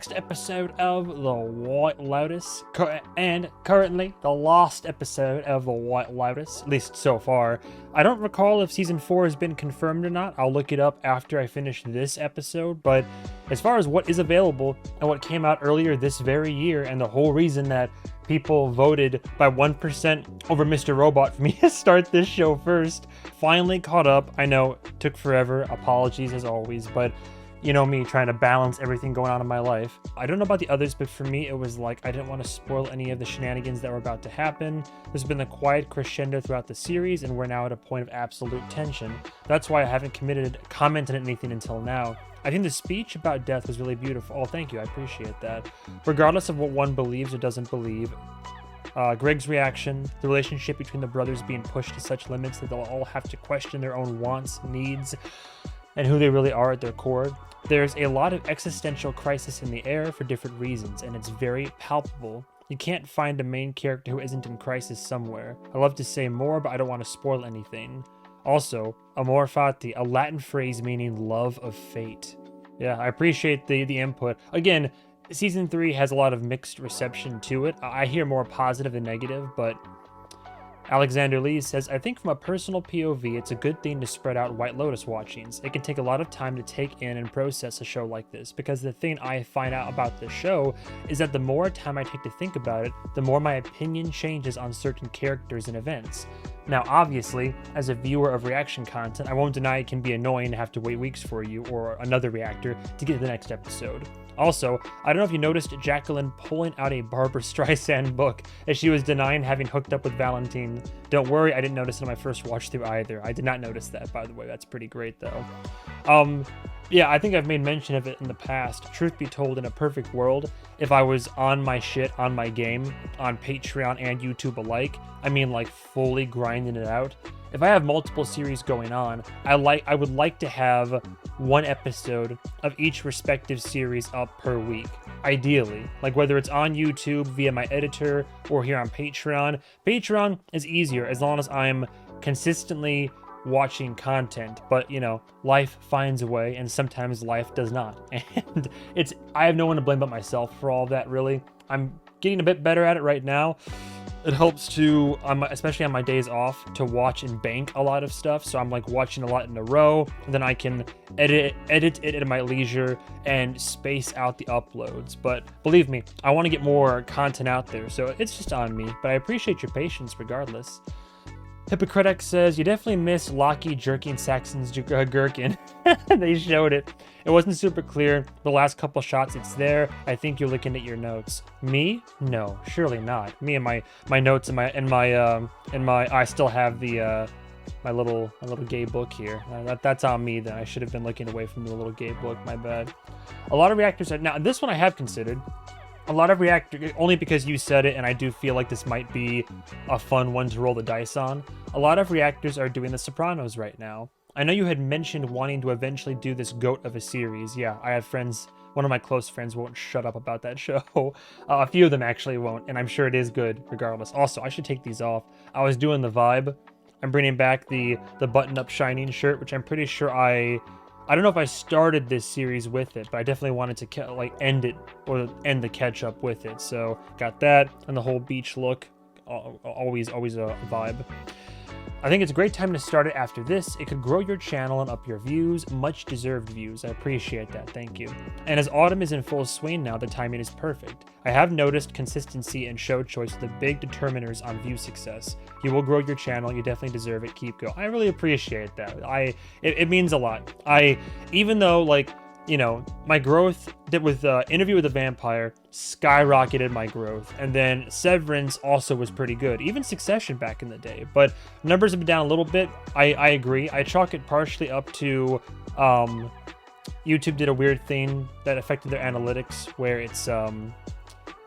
Next episode of The White Lotus, and currently the last episode of The White Lotus, at least so far. I don't recall if season 4 has been confirmed or not. I'll look it up after I finish this episode, but as far as what is available and what came out earlier this very year, and the whole reason that people voted by 1% over Mr. Robot for me to start this show first, finally caught up. I know it took forever, apologies as always, but you know me trying to balance everything going on in my life. I don't know about the others, but for me, it was like I didn't want to spoil any of the shenanigans that were about to happen. There's been a quiet crescendo throughout the series, and we're now at a point of absolute tension. That's why I haven't commented on anything until now. I think the speech about death was really beautiful. Oh, thank you. I appreciate that. Regardless of what one believes or doesn't believe, Greg's reaction, the relationship between the brothers being pushed to such limits that they'll all have to question their own wants, needs, and who they really are at their core. There's a lot of existential crisis in the air for different reasons, and it's very palpable. You can't find a main character who isn't in crisis somewhere. I love to say more, but I don't want to spoil anything. Also, Amor, Fati, a Latin phrase meaning love of fate. Yeah, I appreciate the input. Again, season 3 has a lot of mixed reception to it. I hear more positive than negative, but Alexander Lee says, I think from a personal POV, it's a good thing to spread out White Lotus watchings. It can take a lot of time to take in and process a show like this, because the thing I find out about this show is that the more time I take to think about it, the more my opinion changes on certain characters and events. Now, obviously, as a viewer of reaction content, I won't deny it can be annoying to have to wait weeks for you or another reactor to get to the next episode. Also, I don't know if you noticed Jacqueline pulling out a Barbra Streisand book as she was denying having hooked up with Valentine. Don't worry, I didn't notice it on my first watch through either. I did not notice that, by the way. That's pretty great, though. Yeah, I think I've made mention of it in the past. Truth be told, in a perfect world, if I was on my shit, on my game, on Patreon and YouTube alike, I mean like fully grinding it out, if I have multiple series going on, I would like to have one episode of each respective series up per week. Ideally, like whether it's on YouTube via my editor or here on Patreon. Patreon is easier as long as I'm consistently watching content, but you know, life finds a way and sometimes life does not. And I have no one to blame but myself for all of that, really. I'm getting a bit better at it right now. It helps to, especially on my days off, to watch and bank a lot of stuff. So I'm like watching a lot in a row, and then I can edit it at my leisure and space out the uploads. But believe me, I want to get more content out there, so it's just on me. But I appreciate your patience regardless. Ep.3X8 says, you definitely missed Loki jerking Saxon's gherkin. They showed it. It wasn't super clear. The last couple shots, it's there. I think you're looking at your notes. Me? No, surely not. Me and my notes and I still have the my little gay book here. That's on me then. I should have been looking away from the little gay book. My bad. A lot of reactors are now. This one I have considered. A lot of reactors, only because you said it, and I do feel like this might be a fun one to roll the dice on. A lot of reactors are doing The Sopranos right now. I know you had mentioned wanting to eventually do this GOAT of a series. Yeah, I have friends, one of my close friends won't shut up about that show. A few of them actually won't, and I'm sure it is good regardless. Also, I should take these off. I was doing the vibe. I'm bringing back the button-up Shining shirt, which I'm pretty sure I don't know if I started this series with it, but I definitely wanted to end it or end the catch up with it. So got that and the whole beach look, always a vibe. I think it's a great time to start it after this. It could grow your channel and up your views, much deserved views. I appreciate that, thank you. And as autumn is in full swing now, the timing is perfect. I have noticed consistency and show choice are the big determiners on view success. You will grow your channel, you definitely deserve it, keep going. I really appreciate that. It means a lot. Even though you know, my growth with Interview with the Vampire skyrocketed my growth, and then Severance also was pretty good, even Succession back in the day, but numbers have been down a little bit. I agree. I chalk it partially up to YouTube did a weird thing that affected their analytics, where it's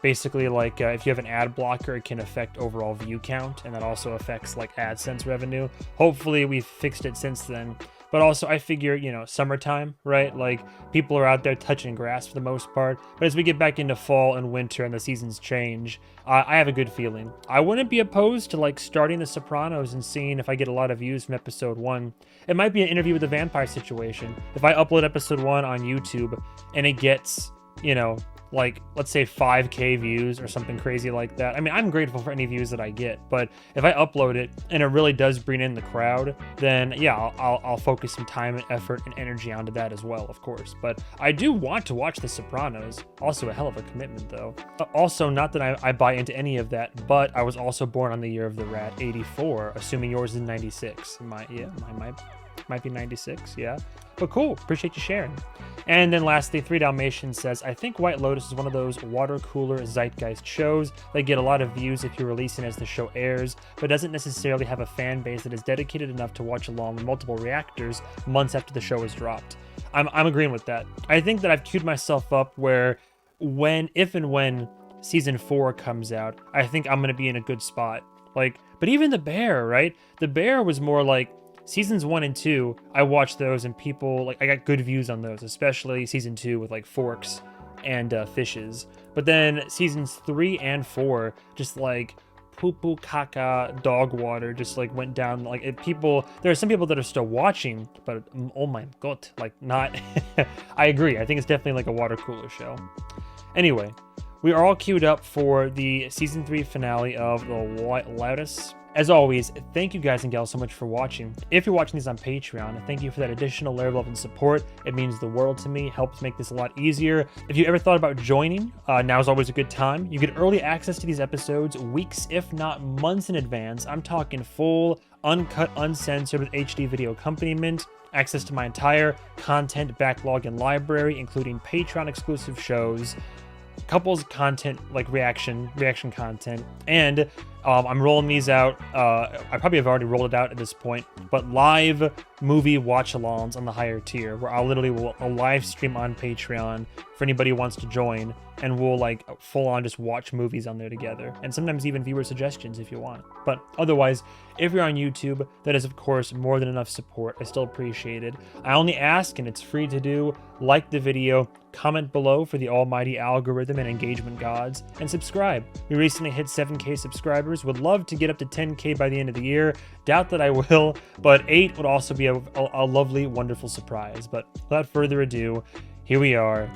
basically like if you have an ad blocker, it can affect overall view count, and that also affects like AdSense revenue. Hopefully we've fixed it since then. But also, I figure, you know, summertime, right? Like, people are out there touching grass for the most part. But as we get back into fall and winter and the seasons change, I have a good feeling. I wouldn't be opposed to, like, starting The Sopranos and seeing if I get a lot of views from episode 1. It might be an Interview with the Vampire situation. If I upload episode 1 on YouTube and it gets, you know, like, let's say 5K views or something crazy like that. I mean, I'm grateful for any views that I get, but if I upload it and it really does bring in the crowd, then yeah, I'll focus some time and effort and energy onto that as well, of course. But I do want to watch The Sopranos. Also a hell of a commitment, though. Also, not that I buy into any of that, but I was also born on the year of the rat, 84, assuming yours is 96. Mine might be 96, yeah. But cool, appreciate you sharing. And then lastly, 3 Dalmatians says, I think White Lotus is one of those water cooler zeitgeist shows that get a lot of views if you're releasing as the show airs, but doesn't necessarily have a fan base that is dedicated enough to watch along with multiple reactors months after the show is dropped. I'm agreeing with that. I think that I've queued myself up where if and when season 4 comes out, I think I'm gonna be in a good spot. Like, but even The Bear, right? The Bear was more like seasons 1 and 2, I watched those and people, like, I got good views on those, especially season 2 with like forks and fishes. But then seasons 3 and 4, just like poo-poo caca dog water just like went down. Like there are some people that are still watching, but oh my god, like not. I agree. I think it's definitely like a water cooler show. Anyway, we are all queued up for the season 3 finale of The White Lotus. As always, thank you guys and gals so much for watching. If you're watching these on Patreon, thank you for that additional layer of support. It means the world to me, helps make this a lot easier. If you ever thought about joining, now is always a good time. You get early access to these episodes weeks, if not months in advance. I'm talking full, uncut, uncensored with HD video accompaniment, access to my entire content backlog and library, including Patreon exclusive shows, couples content like reaction content, and I'm rolling these out. I probably have already rolled it out at this point, but live movie watch-alongs on the higher tier, where I'll live stream on Patreon for anybody who wants to join, and we'll like full on just watch movies on there together, and sometimes even viewer suggestions if you want. But otherwise, if you're on YouTube, that is of course more than enough support. I still appreciate it. I only ask, and it's free to do, like the video, comment below for the almighty algorithm and engagement gods, and subscribe. We recently hit 7K subscribers. Would love to get up to 10K by the end of the year. Doubt that I will, but 8 would also be a lovely, wonderful surprise. But without further ado, here we are.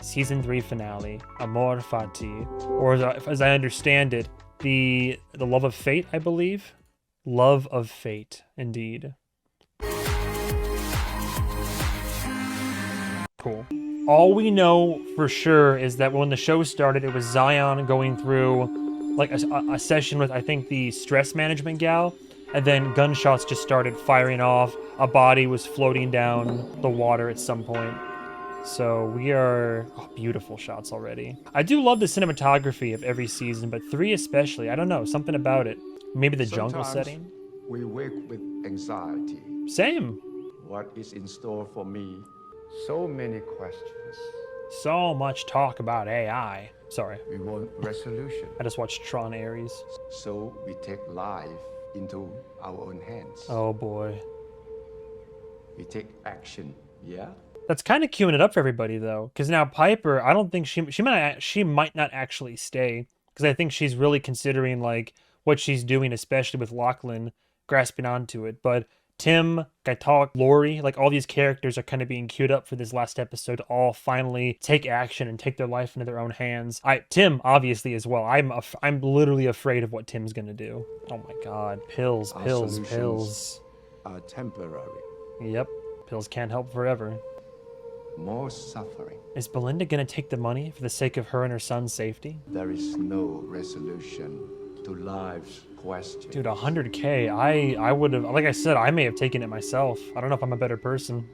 Season 3 finale, Amor, Fati, or as I understand it, the love of fate, I believe. Love of fate, indeed. Cool. All we know for sure is that when the show started, it was Zion going through like a session with, I think, the stress management gal, and then gunshots just started firing off. A body was floating down the water at some point. So we are beautiful shots already. I do love the cinematography of every season, but 3 especially. I don't know, something about it. Maybe the jungle setting. We wake with anxiety. Same. What is in store for me? So many questions. So much talk about AI. Sorry. We want resolution. I just watched Tron Ares. So we take life into our own hands. Oh boy. We take action, yeah? That's kind of queuing it up for everybody though, because now Piper, I don't think she might not actually stay, because I think she's really considering like what she's doing, especially with Lachlan grasping onto it. But Tim, Gaitalk, Lori, like all these characters are kind of being queued up for this last episode to all finally take action and take their life into their own hands. Tim, obviously, as well. I'm literally afraid of what Tim's gonna do. Oh my god. Pills. Are temporary. Yep. Pills can't help forever. More suffering. Is Belinda gonna take the money for the sake of her and her son's safety? There is no resolution to life's question. Dude, 100K. I would have, like I said, I may have taken it myself. I don't know if I'm a better person.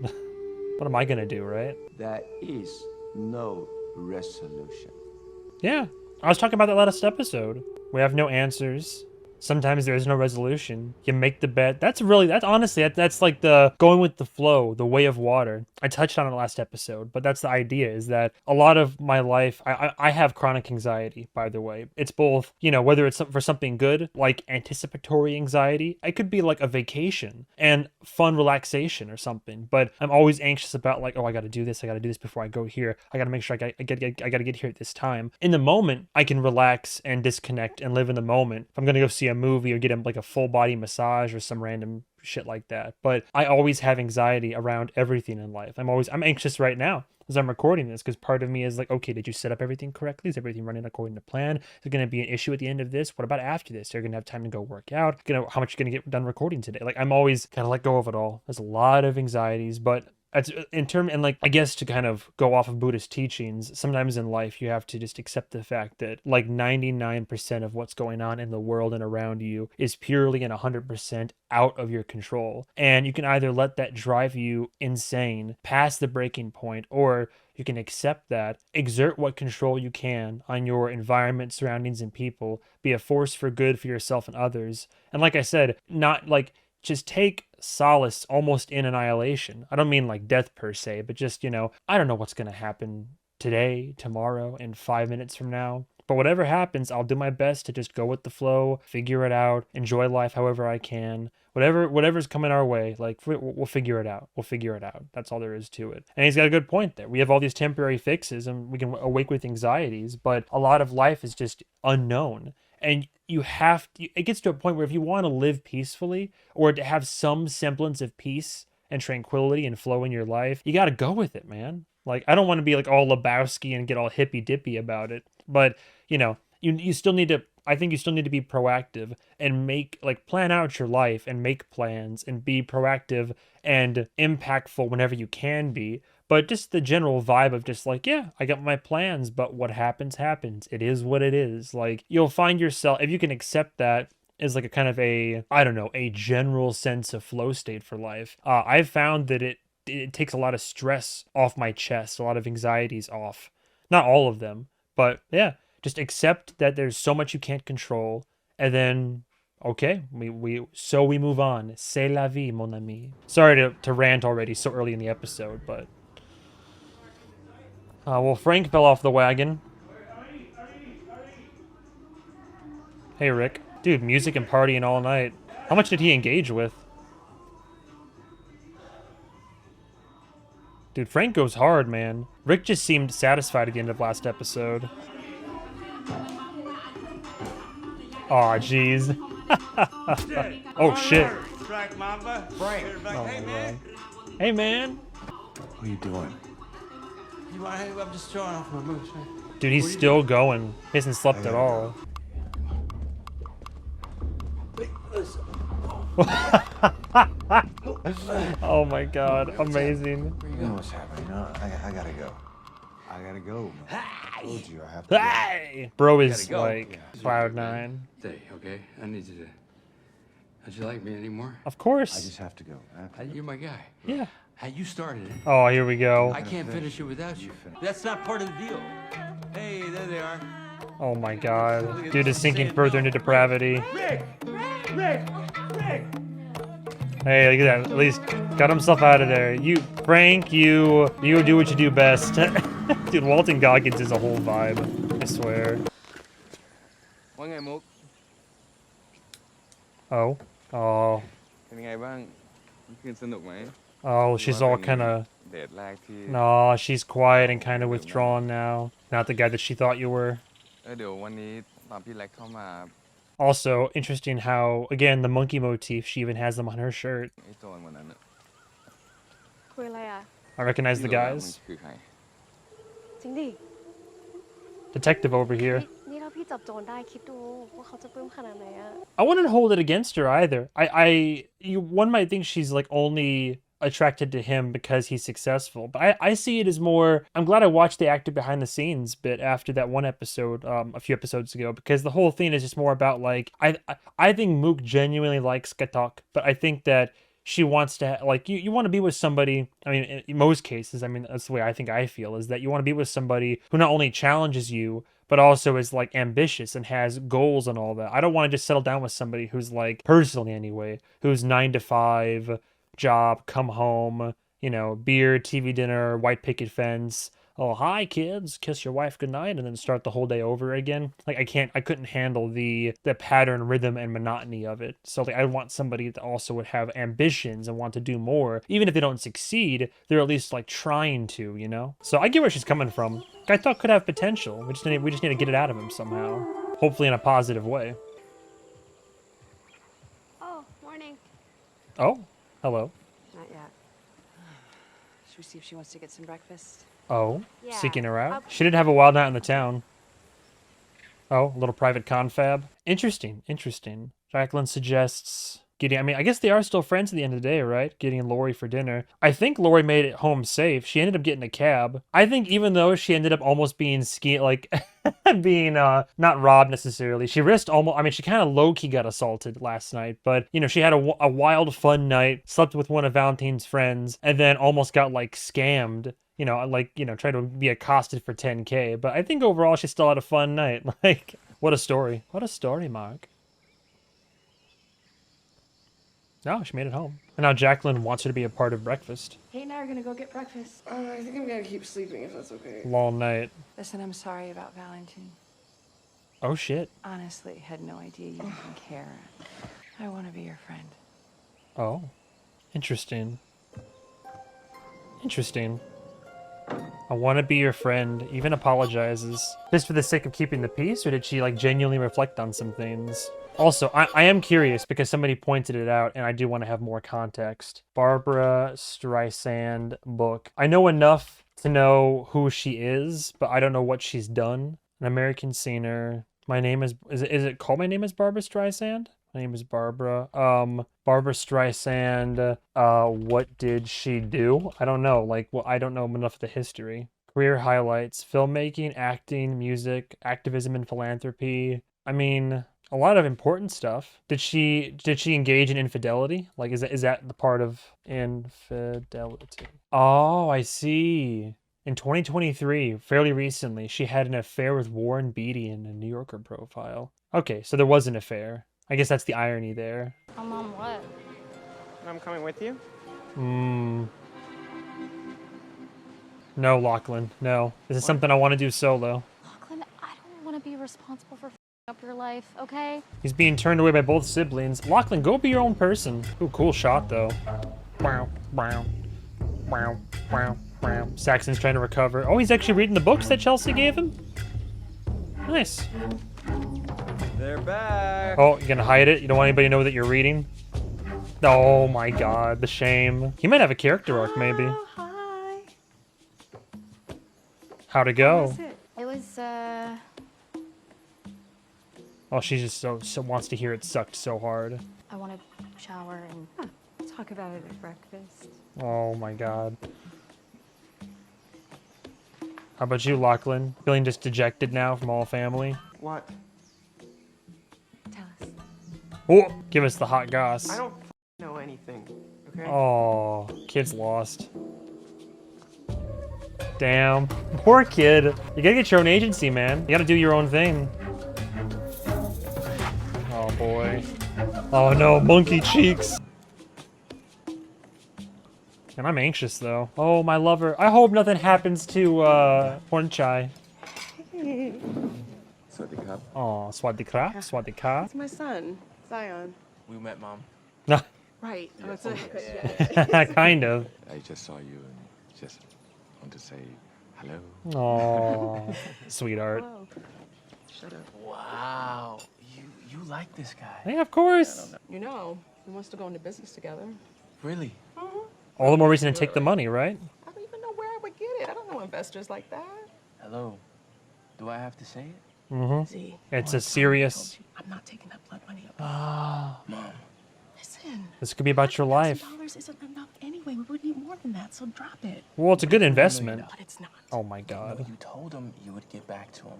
What am I gonna do, right? There is no resolution. Yeah, I was talking about that last episode. We have no answers. Sometimes there is no resolution. You make the bet. That's honestly, that's like the going with the flow, the way of water. I touched on it last episode, but that's the idea, is that a lot of my life, I have chronic anxiety, by the way. It's both, whether it's for something good, like anticipatory anxiety. It could be like a vacation and fun relaxation or something, but I'm always anxious about like, oh, I got to do this before I go here. I got to make sure I got to get here at this time. In the moment, I can relax and disconnect and live in the moment. If I'm going to go see a movie or get him like a full body massage or some random shit like that. But I always have anxiety around everything in life. I'm anxious right now. as I'm recording this, because part of me is like, okay, did you set up everything correctly? Is everything running according to plan? Is there going to be an issue at the end of this? What about after this? You're going to have time to go work out. How much you're going to get done recording today? Like, I'm always kind of let go of it all. There's a lot of anxieties, but and like, I guess to kind of go off of Buddhist teachings, sometimes in life you have to just accept the fact that like 99% of what's going on in the world and around you is purely and 100% out of your control. And you can either let that drive you insane past the breaking point, or you can accept that, exert what control you can on your environment, surroundings, and people, be a force for good for yourself and others. And like I said, not like just take solace almost in annihilation. I don't mean like death per se, but just, I don't know what's going to happen today, tomorrow, and 5 minutes from now. But whatever happens, I'll do my best to just go with the flow, figure it out, enjoy life however I can. Whatever's coming our way, like we'll figure it out. We'll figure it out. That's all there is to it. And he's got a good point there. We have all these temporary fixes and we can awake with anxieties, but a lot of life is just unknown. And it gets to a point where if you want to live peacefully or to have some semblance of peace and tranquility and flow in your life, you got to go with it, man. Like, I don't want to be like all Lebowski and get all hippy dippy about it, but you still need to, I think you still need to be proactive and plan out your life and make plans and be proactive and impactful whenever you can be. But just the general vibe of just like, yeah, I got my plans, but what happens, happens. It is what it is. Like, you'll find yourself, if you can accept that as like a kind of a general sense of flow state for life. I've found that it takes a lot of stress off my chest, a lot of anxieties off. Not all of them, but yeah, just accept that there's so much you can't control, and then okay, we move on. C'est la vie, mon ami. Sorry to rant already so early in the episode, but well, Frank fell off the wagon. Hey, Rick. Dude, music and partying all night. How much did he engage with? Dude, Frank goes hard, man. Rick just seemed satisfied at the end of last episode. Aw, jeez. Oh, shit. Oh, my God. Hey, man. What are you doing? I'm just showing off my moves, man. Dude, he's still going. He hasn't slept at all. Oh my God, amazing. You know what's happening, huh? I gotta go. I gotta go. I told you I have to go. Hey! Bro is like Cloud9. Stay, okay? I need you to. Don't you like me anymore? Of I course. just have to go. You're my guy. Yeah. You started it. Oh, here we go. I can't finish it without you. That's not part of the deal. Hey, there they are. Oh my God. Dude is sinking further into depravity. Rick! Hey, look at that. At least got himself out of there. Frank, you do what you do best. Dude, Walton Goggins is a whole vibe. I swear. Oh. Oh. Oh, she's all kind of... No, she's quiet and kind of withdrawn now. Not the guy that she thought you were. Also, interesting how, again, the monkey motif, she even has them on her shirt. I recognize the guys. Detective over here. I wouldn't hold it against her either. One might think she's like only attracted to him because he's successful, but I see it as more, I'm glad I watched the actor behind the scenes bit after that one episode a few episodes ago, because the whole thing is just more about like, I think Mook genuinely likes Katok, but I think that she wants to, like, you want to be with somebody, I mean, in most cases, I mean, that's the way I feel, is that you want to be with somebody who not only challenges you, but also is like ambitious and has goals and all that. I don't want to just settle down with somebody who's like, personally anyway, who's 9 to 5, job, come home, beer, TV dinner, white picket fence. Oh, hi kids, kiss your wife goodnight, and then start the whole day over again. Like, I couldn't handle the pattern, rhythm, and monotony of it. So like, I want somebody that also would have ambitions and want to do more. Even if they don't succeed, they're at least like trying to, So I get where she's coming from. I thought could have potential. We just need to get it out of him somehow. Hopefully in a positive way. Oh, morning. Oh, hello. Not yet. Should we see if she wants to get some breakfast? Oh, Yeah, seeking her out. I'll- She did have a wild night in the town. Oh, a little private confab. Interesting, interesting. Jacqueline suggests getting, I mean, I guess they are still friends at the end of the day, right? Getting Lori for dinner. I think Lori made it home safe. She ended up getting a cab. I think even though she ended up almost being being not robbed necessarily, she risked almost, I mean, she kind of low-key got assaulted last night, but you know, she had a wild fun night, slept with one of Valentine's friends, and then almost got like scammed. You know, like, you know, try to be accosted for 10K. But I think overall she still had a fun night. Like, what a story. What a story, Mark. No, she made it home. And now Jacqueline wants her to be a part of breakfast. Kate and I are gonna go get breakfast. I think I'm gonna keep sleeping if that's okay. Long night. Listen, I'm sorry about Valentine. Oh, shit. Honestly, had no idea you even care. I want to be your friend. Oh. Interesting. Interesting. I want to be your friend. Even apologizes. Just for the sake of keeping the peace, or did she like genuinely reflect on some things? Also, I am curious because somebody pointed it out and I do want to have more context. Barbara Streisand book. I know enough to know who she is, but I don't know what she's done. An American singer. My name is it called My Name is Barbara Streisand? My name is Barbara. Barbara Streisand, what did she do? I don't know. Like, well, I don't know enough of the history. Career highlights: filmmaking, acting, music, activism, and philanthropy. I mean, a lot of important stuff. Did she engage in infidelity? Like, is that the part of infidelity? Oh, I see. In 2023, fairly recently, she had an affair with Warren Beatty in a New Yorker profile. Okay, so there was an affair. I guess that's the irony there. Mom, what? I'm coming with you. No, Lachlan, no. This is something I want to do solo. Lachlan, I don't want to be responsible for up your life, okay? He's being turned away by both siblings. Lachlan, go be your own person. Ooh, cool shot, though. Wow, wow, wow, wow, wow. Saxon's trying to recover. Oh, he's actually reading the books that Chelsea gave him? Nice. They're back. Oh, you're gonna hide it? You don't want anybody to know that you're reading? Oh my god, the shame. He might have a character arc, maybe. Oh, hi. How'd it go? That's it. It was, Oh, she just so wants to hear it sucked so hard. I want to shower and... Talk about it at breakfast. Oh my god. How about you, Lachlan? Feeling just dejected now from all family? What? Tell us. Oh, give us the hot goss. I don't know anything. Okay. Oh, kid's lost. Damn. Poor kid. You gotta get your own agency, man. You gotta do your own thing. Oh boy. Oh no, monkey cheeks. And I'm anxious though. Oh, my lover. I hope nothing happens to Hornchai. Swadikap. Oh, Swadikra, Swadikra. That's my son, Zion. We met, Mom. Right. Kind of. I just saw you and just want to say hello. Oh, sweetheart. Hello. Shut up. Wow. You like this guy? Yeah, of course. You know, we wants to go into business together. Really? All the more reason to take the money, right? I don't even know where I would get it. I don't know investors like that. Hello. Do I have to say it? Mm-hmm. See, It's a serious. I'm not taking that blood money. Ah, Mom. Listen. this could be about your life. $1,000 isn't enough anyway. We would need more than that, so drop it. Well, it's a good investment. But it's not. Oh my No, god. you told him you would get back to him.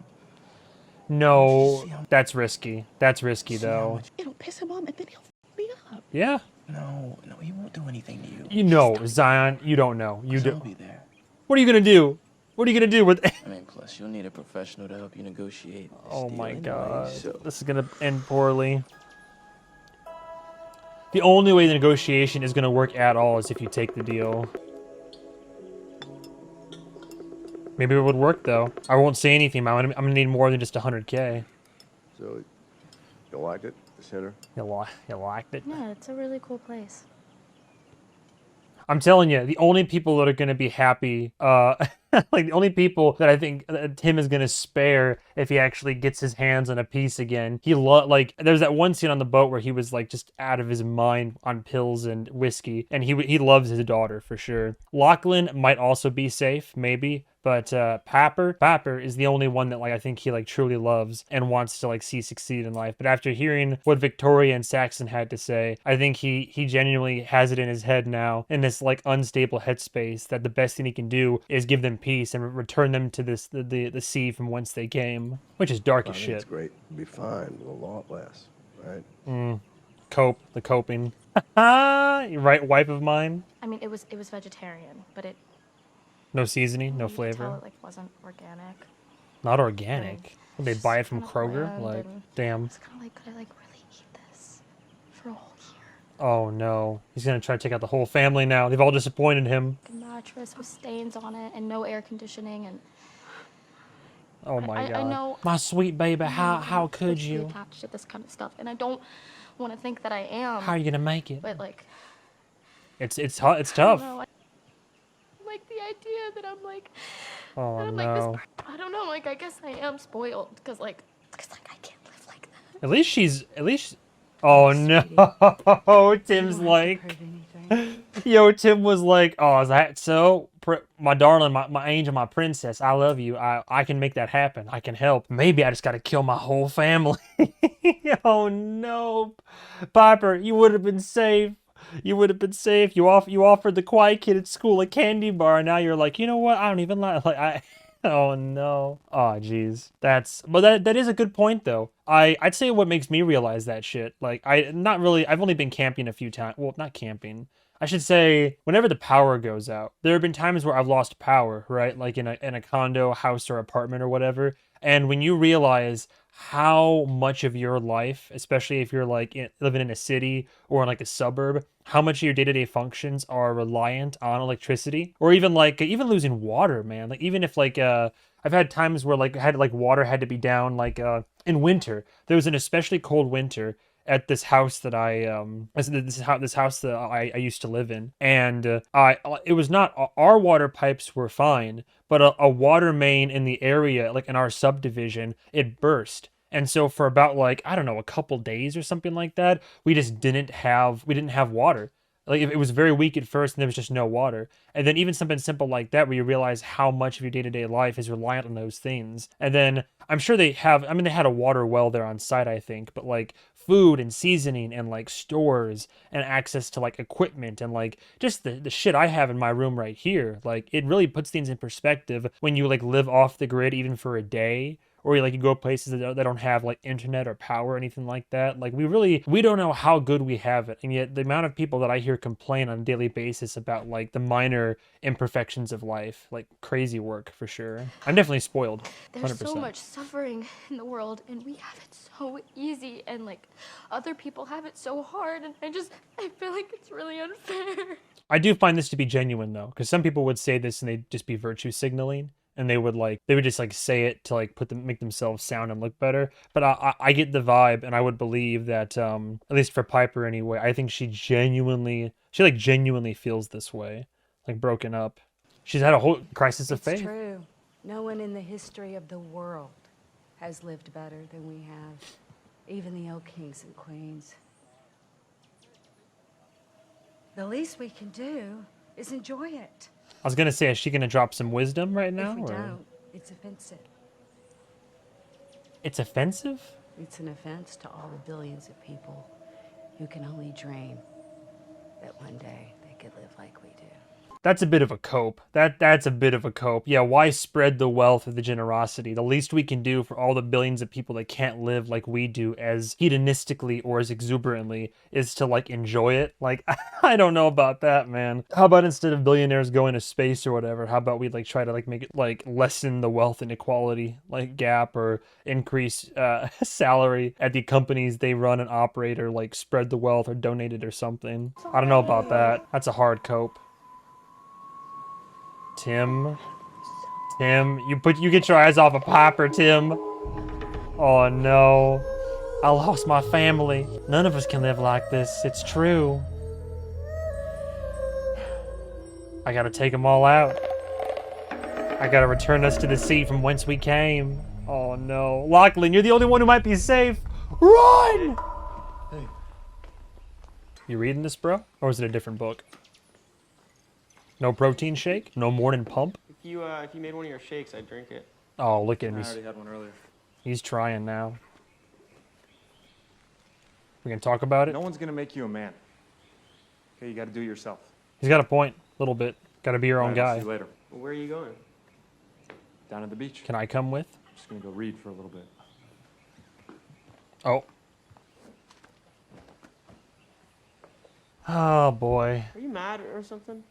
No, that's risky. That's risky though. It'll piss him off and then he'll f me up. Yeah. No, he won't do anything to you. You know, Zion, you don't know. You 'Cause I'll do. be there. What are you gonna do? What are you gonna do with? I mean, plus you'll need a professional to help you negotiate. This Oh deal my anyway, god. so- This is gonna end poorly. The only way the negotiation is gonna work at all is if you take the deal. Maybe it would work though. I won't say anything, Mom. I'm gonna need more than just 100K. So, you liked it, the center? You liked it? Yeah, it's a really cool place. I'm telling you, the only people that are going to be happy, like the only people that I think Tim is going to spare if he actually gets his hands on a piece again. Like, there's that one scene on the boat where he was like just out of his mind on pills and whiskey, and he loves his daughter for sure. Lachlan might also be safe, maybe, But Piper is the only one that like I think he like truly loves and wants to like see succeed in life. But after hearing what Victoria and Saxon had to say, I think he genuinely has it in his head now, in this like unstable headspace, that the best thing he can do is give them peace and return them to this the sea from whence they came, which is dark as shit. It's great. It'll be fine. We'll lot less, right? The coping. Right, wife of mine. I mean, it was vegetarian, but it. No seasoning, no You could tell flavor. it like wasn't organic. Not organic. Would they buy it from Just Kroger? kinda Like, bland and damn. It's kind of like, could I like really eat this for a whole year? Oh no. He's gonna try to take out the whole family now. They've all disappointed him. A mattress with stains on it and no air conditioning and. Oh my god. I know. My sweet baby, how I'm could physically you? attached to this kind of stuff, and I don't want to think that I am. How are you gonna make it? But like. It's tough. I don't know, I like the idea that I'm like. Oh that I'm no. like this. I don't know. Like I guess I am spoiled because like I can't live like that. At least. Oh no. Tim's like. Yo, Tim was like, oh, is that so? My darling, my angel, my princess, I love you. I can make that happen. I can help. Maybe I just gotta kill my whole family. Oh no. Piper, you would have been safe. You would have been safe. You offered the quiet kid at school a candy bar, and now you're like, you know what? I don't even like Oh no. Oh jeez. That is a good point though. I'd say what makes me realize that shit. Like I've only been camping a few times. Well, not camping. I should say whenever the power goes out. There have been times where I've lost power, right? Like in a condo, house, or apartment or whatever. And when you realize how much of your life, especially if you're like living in a city or in like a suburb, how much of your day-to-day functions are reliant on electricity, or even losing water, man. Like even if like I've had times where water had to be down in winter. There was an especially cold winter at this house that this house that I used to live in, and it was not, our water pipes were fine, but a water main in the area, like in our subdivision, it burst. And so for about like, I don't know, a couple days or something like that, we didn't have water. Like it was very weak at first, and there was just no water. And then even something simple like that, where you realize how much of your day-to-day life is reliant on those things. And then I'm sure they had a water well there on site, I think, but like food and seasoning and like stores and access to like equipment and like just the shit I have in my room right here. Like it really puts things in perspective when you like live off the grid even for a day, or like you go places that don't have like internet or power or anything like that. Like we don't know how good we have it. And yet the amount of people that I hear complain on a daily basis about like the minor imperfections of life, like crazy work for sure. I'm definitely spoiled. 100%. There's so much suffering in the world, and we have it so easy, and like other people have it so hard, and I feel like it's really unfair. I do find this to be genuine though, because some people would say this and they'd just be virtue signaling. And they would just like say it to like make themselves sound and look better. But I get the vibe, and I would believe that at least for Piper anyway, I think she genuinely feels this way, like broken up. She's had a whole crisis of faith. It's true. No one in the history of the world has lived better than we have, even the old kings and queens. The least we can do is enjoy it. I was gonna say, is she gonna drop some wisdom right now? If we don't, it's offensive. It's offensive? It's an offense to all the billions of people who can only dream that one day they could live like we do. That's a bit of a cope. That's a bit of a cope. Yeah, why spread the wealth of the generosity? The least we can do for all the billions of people that can't live like we do as hedonistically or as exuberantly is to like enjoy it. Like, I don't know about that, man. How about instead of billionaires going to space or whatever, how about we like try to like make it like lessen the wealth inequality like gap, or increase salary at the companies they run and operate, or like spread the wealth or donate it or something. I don't know about that. That's a hard cope. Tim, you get your eyes off of Piper, Tim. Oh no, I lost my family. None of us can live like this. It's true. I gotta take them all out. I gotta return us to the sea from whence we came. Oh no, Lachlan, you're the only one who might be safe. Run! Hey. You reading this, bro? Or is it a different book? No protein shake? No morning pump? if you made one of your shakes, I'd drink it. Oh, look at him. I already had one earlier. He's trying now. We can talk about it? No one's gonna make you a man. Okay, you gotta do it yourself. He's got a point. A little bit. Gotta be your own All right, I'll guy. see you later. Well, where are you going? Down at the beach. Can I come with? I'm just gonna go read for a little bit. Oh. Oh, boy. Are you mad or something?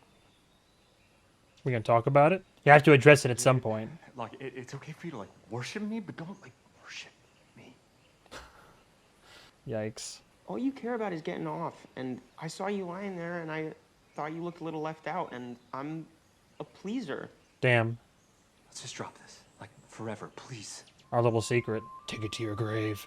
We gonna talk about it? You have to address it at some point. Like, it's okay for you to, like, worship me, but don't, like, worship me. Yikes. All you care about is getting off, and I saw you lying there, and I thought you looked a little left out, and I'm a pleaser. Damn. Let's just drop this. Like, forever, please. Our little secret. Take it to your grave.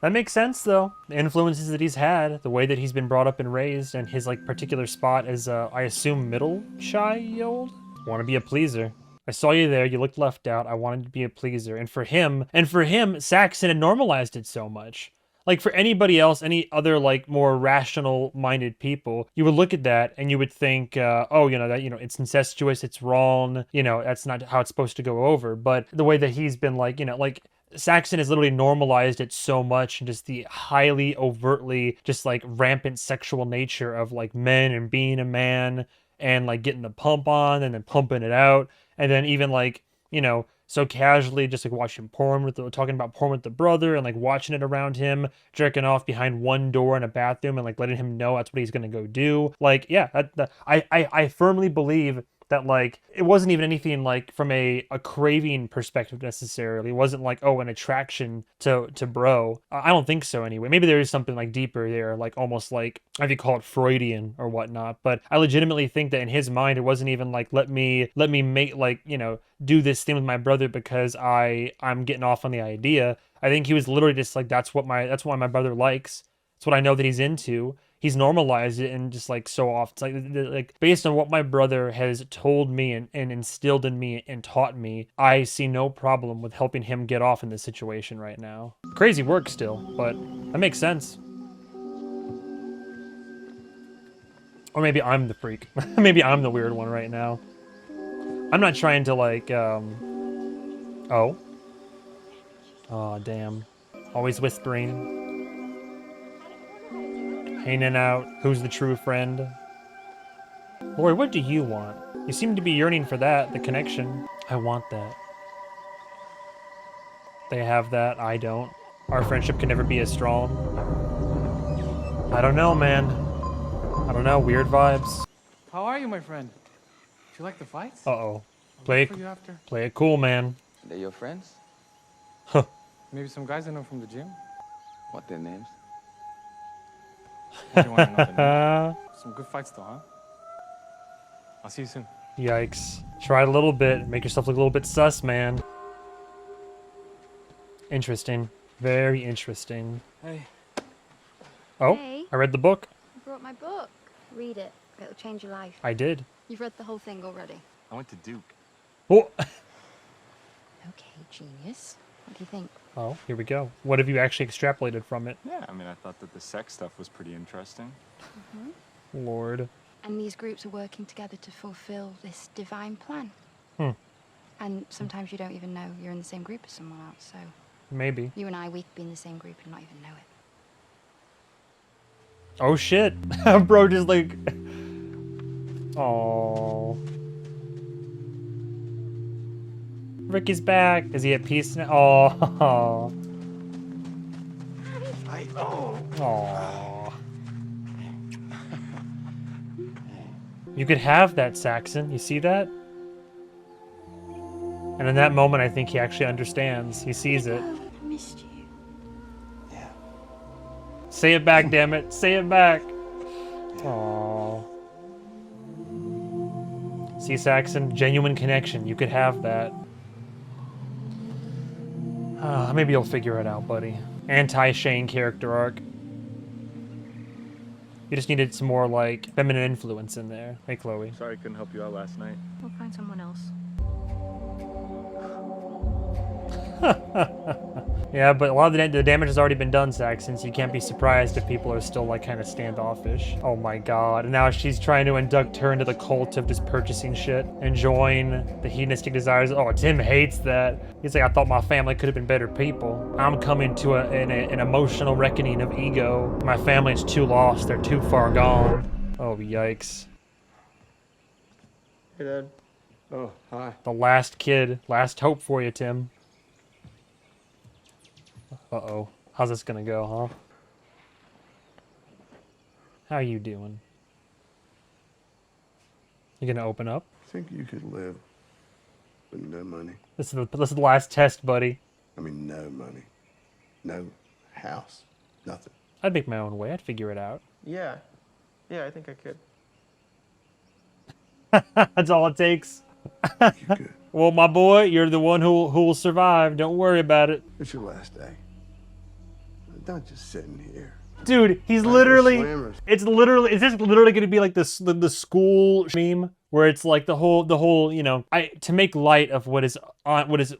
That makes sense, though. The influences that he's had, the way that he's been brought up and raised, and his, like, particular spot as, I assume, middle child? Want to be a pleaser. I saw you there, you looked left out, I wanted to be a pleaser. And for him, Saxon had normalized it so much. Like, for anybody else, any other, like, more rational-minded people, you would look at that and you would think, oh, you know, that, you know, it's incestuous, it's wrong, you know, that's not how it's supposed to go over. But the way that he's been, like, you know, like, Saxon has literally normalized it so much, and just the highly overtly just like rampant sexual nature of like men and being a man and like getting the pump on and then pumping it out, and then even like, you know, so casually just like watching porn with talking about porn with the brother and like watching it around him, jerking off behind one door in a bathroom and like letting him know that's what he's gonna go do. Like, yeah, I firmly believe that, like, it wasn't even anything, like, from a craving perspective necessarily. It wasn't, like, oh, an attraction to bro. I don't think so, anyway. Maybe there is something, like, deeper there, like, almost, like, if you call it Freudian or whatnot. But I legitimately think that in his mind, it wasn't even, like, let me make, like, you know, do this thing with my brother because I'm getting off on the idea. I think he was literally just, like, that's what my brother likes. That's what I know that he's into. He's normalized it, and just like so often, like based on what my brother has told me and instilled in me and taught me, I see no problem with helping him get off in this situation right now. Crazy work still, but that makes sense. Or maybe I'm the freak. Maybe I'm the weird one right now. I'm not trying to like, oh. Oh, damn. Always whispering. Hanging out. Who's the true friend? Lori, what do you want? You seem to be yearning for that, the connection. I want that. They have that, I don't. Our friendship can never be as strong. I don't know, man. I don't know, weird vibes. How are you, my friend? Do you like the fights? Uh-oh. Play For you after? it cool, man. They're your friends? Huh. Maybe some guys I know from the gym? What their names? What do you want to know the names? Some good fights though, huh? I'll see you soon. Yikes. Try it a little bit. Make yourself look a little bit sus, man. Interesting. Very interesting. Hey. Oh, Hey. I read the book. I brought my book. Read it. It'll change your life. I did. You've read the whole thing already. I went to Duke. Oh. Okay, genius. What do you think? Oh, here we go. What have you actually extrapolated from it? Yeah, I mean, I thought that the sex stuff was pretty interesting. Lord. And these groups are working together to fulfill this divine plan. Hmm. And sometimes you don't even know you're in the same group as someone else, so Maybe. you and we could be in the same group and not even know it. Oh, shit. Bro just like... Oh. Ricky's back. Is he at peace now? Oh. Oh. You could have that, Saxon. You see that? And in that moment, I think he actually understands. He sees it. I missed you. Yeah. Say it back, damn it. Say it back. Aww. See, Saxon? Genuine connection. You could have that. Maybe you'll figure it out, buddy. Anti-Shane character arc. You just needed some more, like, feminine influence in there. Hey, Chloe. Sorry I couldn't help you out last night. We'll find someone else. Yeah, but a lot of the damage has already been done, Saxon, so you can't be surprised if people are still, like, kind of standoffish. Oh my god. And now she's trying to induct her into the cult of just purchasing shit, enjoying the hedonistic desires. Oh, Tim hates that. He's like, I thought my family could have been better people. I'm coming to an emotional reckoning of ego. My family's too lost. They're too far gone. Oh, yikes. Hey, Dad. Oh, hi. The last kid. Last hope for you, Tim. Uh-oh. How's this gonna go, huh? How are you doing? You gonna open up? Think you could live with no money? This is the last test, buddy. I mean, no money. No house. Nothing. I'd make my own way. I'd figure it out. Yeah. Yeah, I think I could. That's all it takes. You could. Well, my boy, you're the one who will survive. Don't worry about it. It's your last day. Don't just sitting here. Dude, he's Like literally, the swimmers. it's this literally going to be like the school meme where it's like the whole, you know, to make light of what is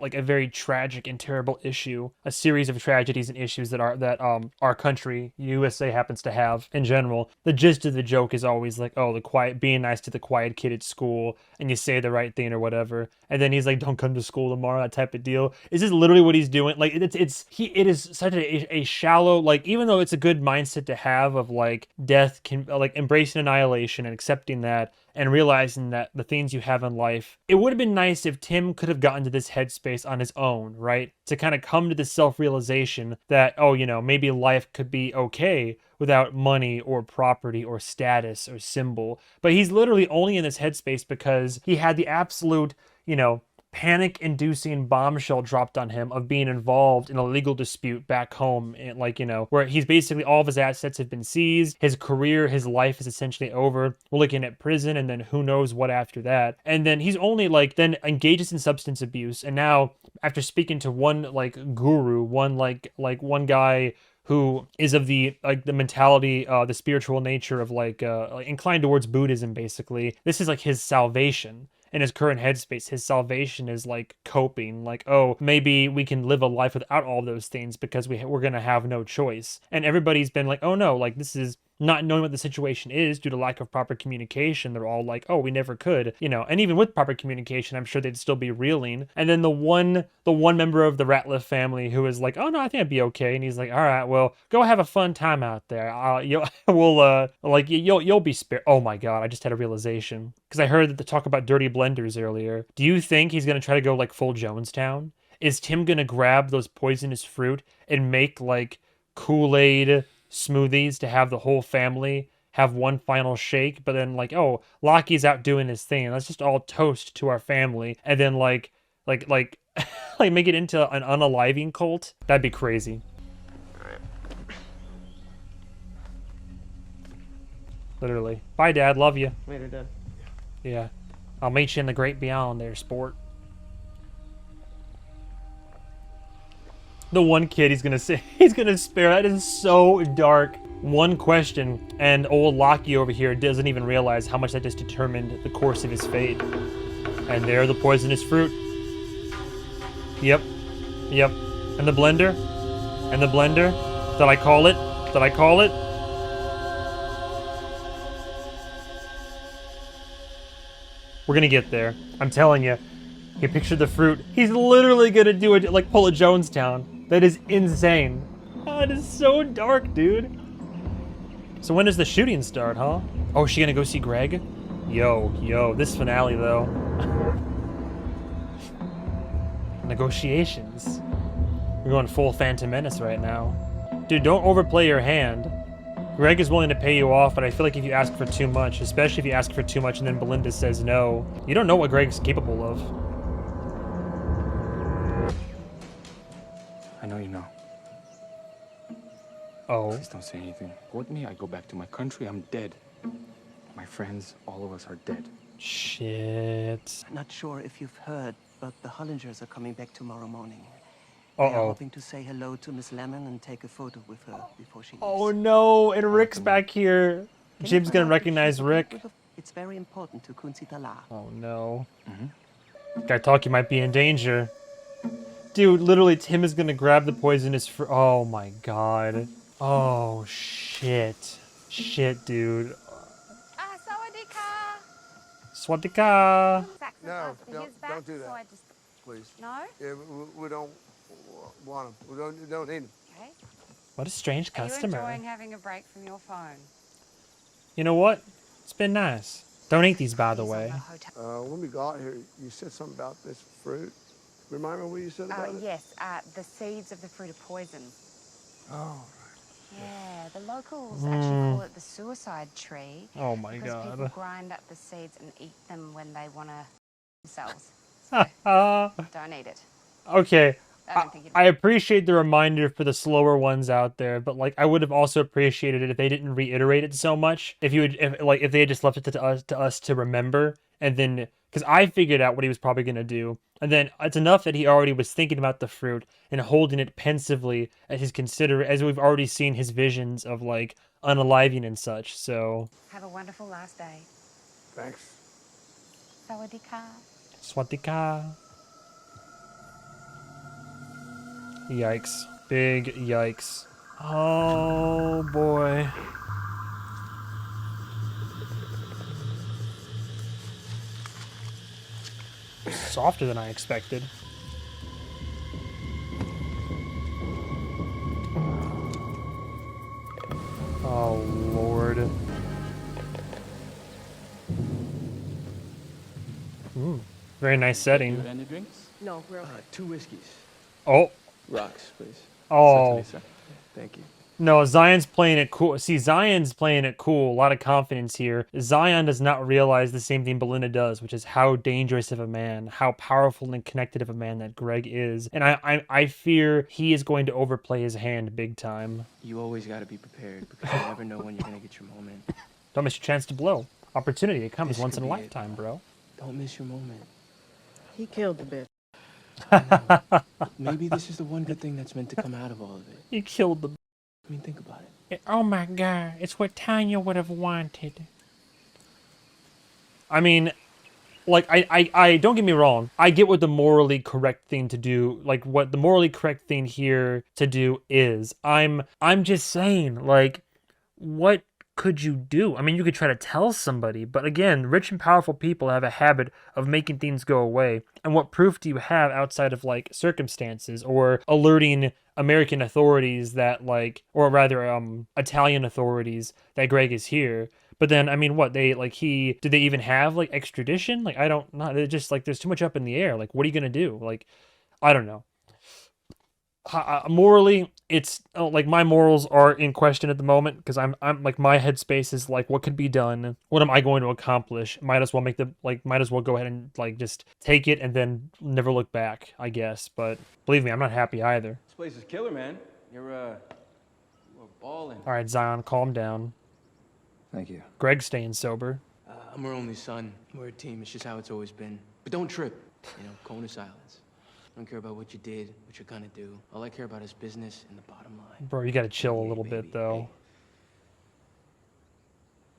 like a very tragic and terrible issue, a series of tragedies and issues that our country, USA, happens to have in general. The gist of the joke is always like, oh, being nice to the quiet kid at school, and you say the right thing or whatever, and then he's like, don't come to school tomorrow, that type of deal. Is this literally what he's doing? Like, it is such a shallow, like, even though it's a good mindset to have of like death can, like, embracing annihilation and accepting that and realizing that the things you have in life, it would have been nice if Tim could have gotten to this headspace on his own, right? To kind of come to this self-realization that, oh, you know, maybe life could be okay without money or property or status or symbol. But he's literally only in this headspace because he had the absolute, you know, panic-inducing bombshell dropped on him of being involved in a legal dispute back home, and, like, you know, where he's basically, all of his assets have been seized, his career, his life is essentially over. We're looking at prison, and then who knows what after that. And then he's only, like, then engages in substance abuse, and now, after speaking to one, like, guru, one, like one guy who is of the, like, the mentality, the spiritual nature of, like inclined towards Buddhism, basically, this is, like, his salvation. In his current headspace, his salvation is like coping, like, oh, maybe we can live a life without all those things because we're gonna have no choice. And everybody's been like, oh no, like, this is not knowing what the situation is due to lack of proper communication. They're all like, oh, we never could, you know. And even with proper communication, I'm sure they'd still be reeling. And then the one member of the Ratliff family who is like, oh no, I think I'd be okay. And he's like, all right, well, go have a fun time out there. You'll be spared. Oh my god, I just had a realization because I heard the talk about dirty blenders earlier. Do you think he's gonna try to go like full Jonestown? Is Tim gonna grab those poisonous fruit and make like Kool-Aid smoothies to have the whole family have one final shake, but then like, oh, Lockie's out doing his thing, let's just all toast to our family, and then like like make it into an unaliving cult? That'd be crazy. Literally. Bye, Dad, love you. Later, Dad. Yeah, I'll meet you in the great beyond there, sport. The one kid he's gonna spare. That is so dark. One question, and old Lockie over here doesn't even realize how much that just determined the course of his fate. And there, the poisonous fruit. Yep. And the blender. Did I call it? We're gonna get there. I'm telling you. He pictured the fruit. He's literally gonna do it like pull a Jonestown. That is insane. Oh, it is so dark, dude. So when does the shooting start, huh? Oh, is she gonna go see Greg? Yo, this finale though. Negotiations. We're going full Phantom Menace right now. Dude, don't overplay your hand. Greg is willing to pay you off, but I feel like if you ask for too much, especially if you ask for too much and then Belinda says no, you don't know what Greg's capable of. I know you know. Oh. Please don't say anything. Go with me, I go back to my country, I'm dead. My friends, all of us are dead. Shit. Not sure if you've heard, but the Hollingers are coming back tomorrow morning. Uh-oh. They are hoping to say hello to Miss Lemon and take a photo with her before she leaves. Oh no, and Rick's back here. Jim's gonna recognize Rick. It's very important to Kunzitala. Oh no. Gotta talk, you might be in danger. Dude, literally, Tim is gonna grab the poisonous fruit. Oh my god. Oh, shit. Shit, dude. Swadika. No, don't do that. Please. No? Yeah, we don't want them. We don't need them. Okay. What a strange Are you customer. enjoying having a break from your phone? You know what? It's been nice. Don't eat these, by the way. When we got here, you said something about this fruit. Remind me what you said about it? Yes, the seeds of the fruit are poison. Oh, Yeah, the locals actually call it the suicide tree. Oh my because god. people grind up the seeds and eat them when they want to themselves. So, don't eat it. Okay. I don't think I appreciate the reminder for the slower ones out there, but like I would have also appreciated it if they didn't reiterate it so much. If you would, if they had just left it to us to remember, and then because I figured out what he was probably gonna do, and then it's enough that he already was thinking about the fruit and holding it pensively as we've already seen his visions of like unaliving and such. So Have a wonderful last day. thanks. Sawadika. Swatika. Yikes. Big yikes. Oh boy. Softer than I expected. Oh Lord. Very nice setting. Any drinks? No, we're okay. 2 whiskeys. Oh. Rocks, please. Oh. Certainly, sir. Thank you. No, Zion's playing it cool. See, Zion's playing it cool. A lot of confidence here. Zion does not realize the same thing Belinda does, which is how dangerous of a man, how powerful and connected of a man that Greg is. And I fear he is going to overplay his hand big time. You always got to be prepared because you never know when you're going to get your moment. Don't miss your chance to blow. Opportunity, it comes This once could in a be it. lifetime, bro. Don't miss your moment. He killed the bitch. Maybe this is the one good thing that's meant to come out of all of it. He killed the... I mean, think about it. Oh my god, it's what Tanya would have wanted. I mean, like, I don't get me wrong. I get what the morally correct thing to do, like, what the morally correct thing here to do is. I'm just saying, like, what could you do? I mean, you could try to tell somebody, but again, rich and powerful people have a habit of making things go away. And what proof do you have outside of, like, circumstances or alerting American authorities that, like, or rather, Italian authorities that Greg is here? But then, I mean, what, did they even have, like, extradition? Like, I don't know. They're just, like, there's too much up in the air. Like, what are you gonna do? Like, I don't know. Morally, it's like my morals are in question at the moment because I'm like my headspace is like what could be done, what am I going to accomplish? Might as well go ahead and like just take it and then never look back, I guess. But believe me, I'm not happy either. This place is killer, man. You're balling. All right, Zion, calm down. Thank you. Greg's staying sober. I'm her only son. We're a team. It's just how it's always been. But don't trip. You know, cone of silence. I don't care about what you did, what you're gonna do. All I care about is business and the bottom line. Bro, you gotta chill a little Baby, bit though. hey.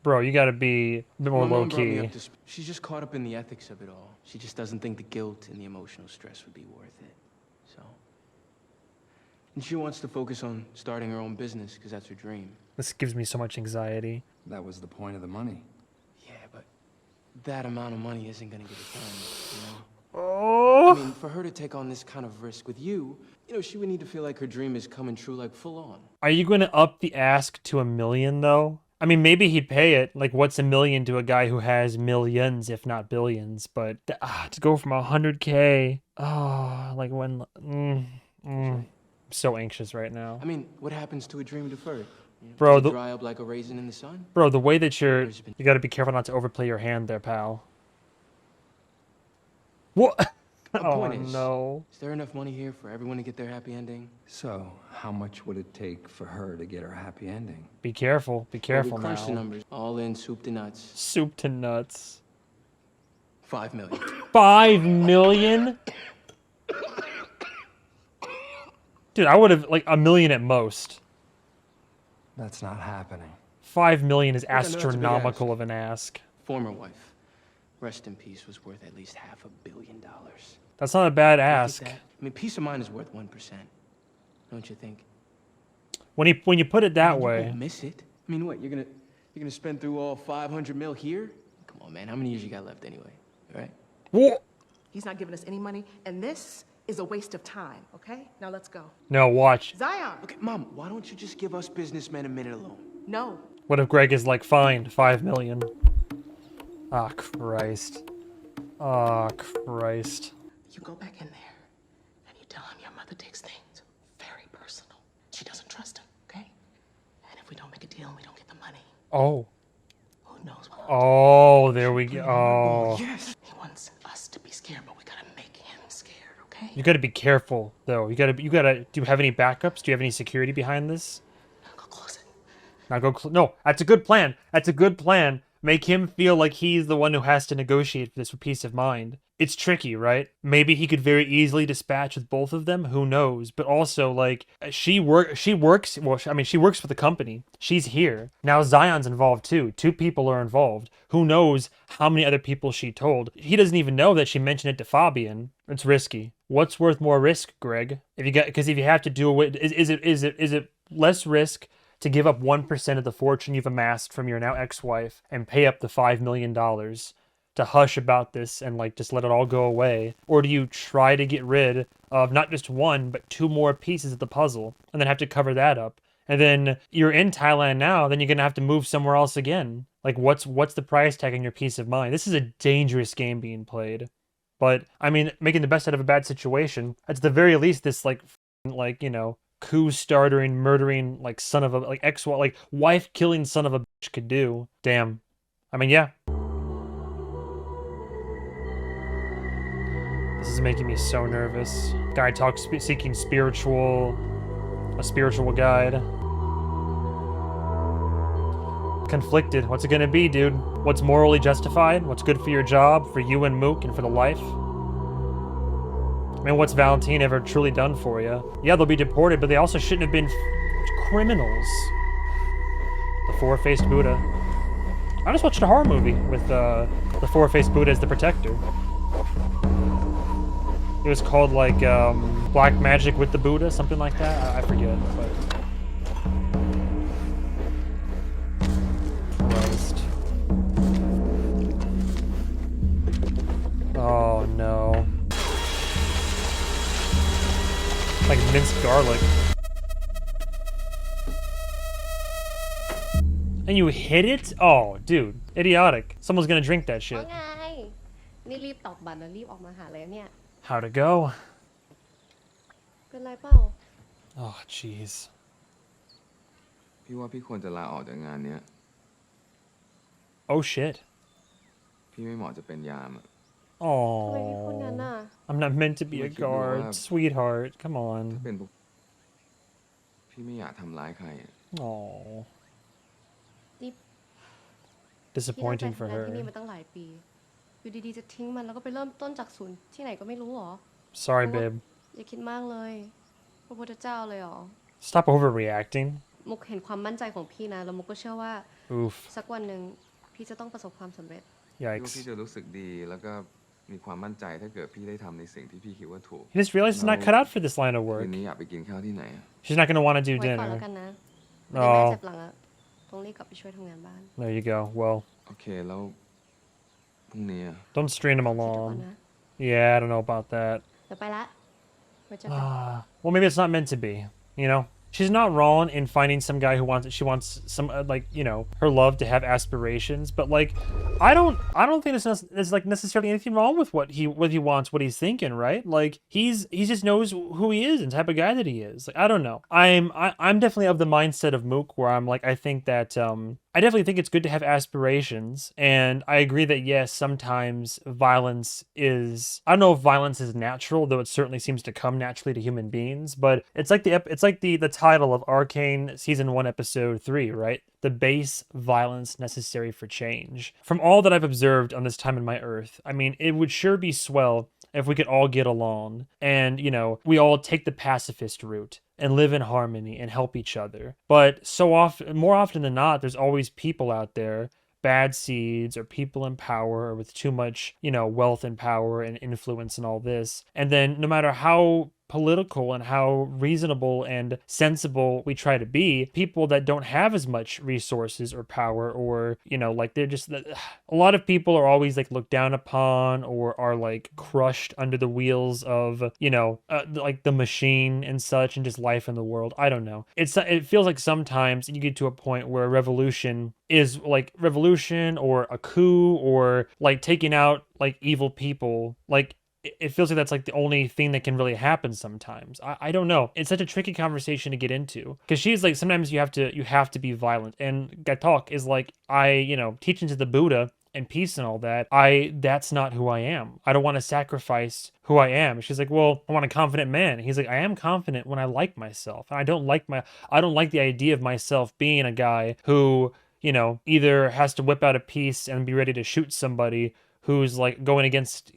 Bro, you gotta be a bit more My mom low brought me key. up to she's just caught up in the ethics of it all. She just doesn't think the guilt and the emotional stress would be worth it. So. And she wants to focus on starting her own business because that's her dream. This gives me so much anxiety. That was the point of the money. Yeah, but that amount of money isn't gonna get it done, you know? Oh. I mean, for her to take on this kind of risk with you, you know, she would need to feel like her dream is coming true, like full on. Are you going to up the ask to $1 million though? I mean, maybe he'd pay it. Like, what's $1 million to a guy who has millions, if not billions? But to go from 100K, like when, I'm so anxious right now. I mean, what happens to a dream deferred? You know, Bro, does it dry up like a raisin in the sun? Bro, the way that you got to be careful not to overplay your hand there, pal. What? Point is, no. Is there enough money here for everyone to get their happy ending? So, how much would it take for her to get her happy ending? Be careful. Be careful We crunch the now. numbers. All in, soup to nuts. Soup to nuts. 5 million. 5 million? Dude, I would have like $1 million at most. That's not happening. 5 million is Look, I know that's a big astronomical ask. of an ask. Former wife. Rest in peace, was worth at least $500 million. That's not a bad Look at ask. that. I mean, peace of mind is worth 1%. Don't you think? When you put it that You way. won't miss it. I mean, what, you're gonna spend through all 500 mil here? Come on, man. How many years you got left anyway? All right? What? He's not giving us any money, and this is a waste of time, okay? Now let's go. No, watch. Zion! Okay, Mom, why don't you just give us businessmen a minute alone? No. What if Greg is like, fine, 5 million? Ah, Christ. Ah, Christ. You go back in there, and you tell him your mother takes things very personal. She doesn't trust him, okay? And if we don't make a deal and we don't get the money, Oh. who knows what? Oh, there we go. Oh. Yes. He wants us to be scared, but we gotta make him scared, okay? You gotta be careful, though. You gotta, do you have any backups? Do you have any security behind this? Go close it. Now go, no, that's a good plan. That's a good plan. Make him feel like he's the one who has to negotiate for this for peace of mind. It's tricky, right? Maybe he could very easily dispatch with both of them. Who knows? But also, like, she works for the company. She's here. Now Zion's involved too. 2 people are involved. Who knows how many other people she told? He doesn't even know that she mentioned it to Fabian. It's risky. What's worth more risk, Greg? Because if you have to do it, is it less risk to give up 1% of the fortune you've amassed from your now ex-wife and pay up the $5 million to hush about this and like just let it all go away? Or do you try to get rid of not just 1, but 2 more pieces of the puzzle and then have to cover that up? And then you're in Thailand now, then you're going to have to move somewhere else again. Like what's the price tag on your peace of mind? This is a dangerous game being played. But I mean, making the best out of a bad situation, at the very least, this like, you know, coup startering, murdering, like son of a, like like wife killing son of a bitch could do. Damn. I mean, yeah. This is making me so nervous. Guy talks seeking a spiritual guide. Conflicted. What's it gonna be, dude? What's morally justified? What's good for your job, for you and Mook, and for the life? I mean, what's Valentine ever truly done for you? Yeah, they'll be deported, but they also shouldn't have been criminals. The Four-Faced Buddha. I just watched a horror movie with the Four-Faced Buddha as the protector. It was called like Black Magic with the Buddha, something like that. I forget, but. Christ. Oh no. Like minced garlic. And you hit it? Oh, dude. Idiotic. Someone's gonna drink that shit. How'd it go? Oh, jeez. พี่ว่าพี่ควรจะลาออกจากงานเนี้ย Oh, shit. พี่ไม่เหมาะจะเป็นยามอะ Oh. I'm not meant to be a guard. Sweetheart, come on. ถ้าเป็นพวกพี่ไม่อยากทำร้ายใครอะ Oh. Disappointing for her. Sorry, babe. Stop overreacting. Oof. พี่ว่า Yikes. พี่จะรู้สึกดีแล้วก็มีความมั่นใจถ้าเกิดพี่ได้ทำในสิ่งที่พี่คิดว่าถูก He just realized he's not cut out for this line of คื work. นนี้อยากไปกินข้าวที่ไหนอะ She's not gonna want to do dinner. Oh. There you go. Well. โอเคแล้วพรุ่งนี้อะ Don't string him along. Yeah, I don't know about that. Well, maybe it's not meant to be, you know? She's not wrong in finding some guy who she wants some, like, you know, her love to have aspirations, but like, I don't think there's like necessarily anything wrong with what he wants, what he's thinking, right? Like, he just knows who he is and the type of guy that he is. Like, I don't know. I'm definitely of the mindset of Mook where I'm like, I think that, I definitely think it's good to have aspirations, and I agree that yes, sometimes violence is, I don't know if violence is natural, though it certainly seems to come naturally to human beings, but it's like the title of Arcane Season 1 Episode 3, right? The base violence necessary for change. From all that I've observed on this time in my Earth, I mean, it would sure be swell if we could all get along and, you know, we all take the pacifist route and live in harmony and help each other. But more often than not, there's always people out there, bad seeds or people in power or with too much, you know, wealth and power and influence and all this. And then no matter how political and how reasonable and sensible we try to be, people that don't have as much resources or power, or, you know, like they're just, a lot of people are always like looked down upon or are like crushed under the wheels of, you know, like the machine and such, and just life in the world. I don't know. It feels like sometimes you get to a point where a revolution is like revolution or a coup or like taking out like evil people. Like, it feels like that's like the only thing that can really happen sometimes. I don't know. It's such a tricky conversation to get into, because she's like, sometimes you have to be violent, and Gatok is like, you know, teaching to the Buddha and peace and all that. That's not who I am. I don't want to sacrifice who I am. She's like, well, I want a confident man. He's like, I am confident when I like myself. I don't like the idea of myself being a guy who, you know, either has to whip out a piece and be ready to shoot somebody who's like going against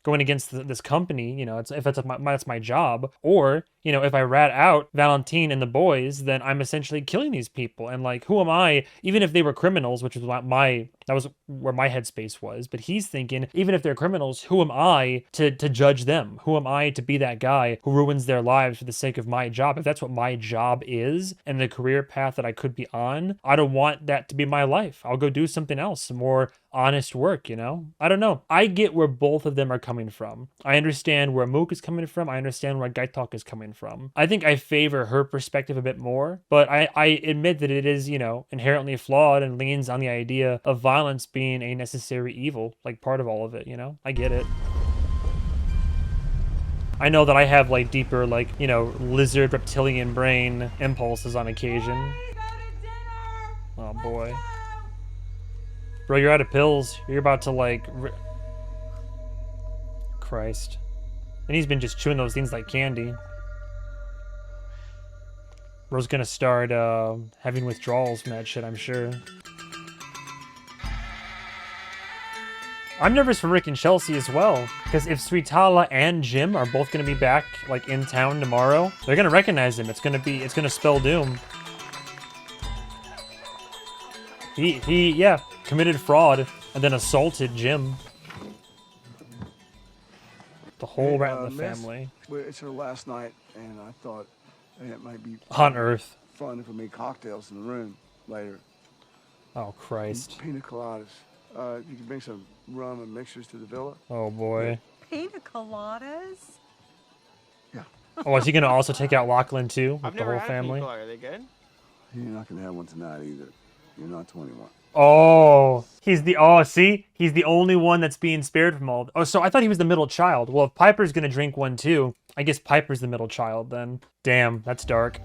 this company, you know, if that's my job, or, you know, if I rat out Valentine and the boys, then I'm essentially killing these people. And like, who am I, even if they were criminals, which was that was where my headspace was. But he's thinking, even if they're criminals, who am I to judge them? Who am I to be that guy who ruins their lives for the sake of my job? If that's what my job is and the career path that I could be on, I don't want that to be my life. I'll go do something else, some more honest work, you know? I don't know. I get where both of them are coming from. I understand where Mook is coming from. I understand where Gaitok is coming from. I think I favor her perspective a bit more, but I admit that it is, you know, inherently flawed and leans on the idea of violence being a necessary evil, like part of all of it, you know? I get it. I know that I have like deeper, like, you know, lizard reptilian brain impulses on occasion. Oh boy. Bro, you're out of pills. You're about to like... Christ. And he's been just chewing those things like candy. Bro's gonna start having withdrawals from that shit, I'm sure. I'm nervous for Rick and Chelsea as well, because if Sweetala and Jim are both gonna be back like in town tomorrow, they're gonna recognize him. It's gonna spell doom. He yeah, committed fraud and then assaulted Jim. The whole rat in the family. It's her last night, and I thought it might be On Earth. fun if we made cocktails in the room later. Oh Christ. Pina coladas. You can bring some rum and mixers to the villa. Oh boy. Pina coladas? Yeah. Oh, is he gonna also take out Lachlan too, with the whole family? Are they good? You're not gonna have one tonight either. You're not 21. Oh, he's the only one that's being spared from all. Oh, so I thought he was the middle child. Well, if Piper's gonna drink one too, I guess Piper's the middle child then. Damn, that's dark.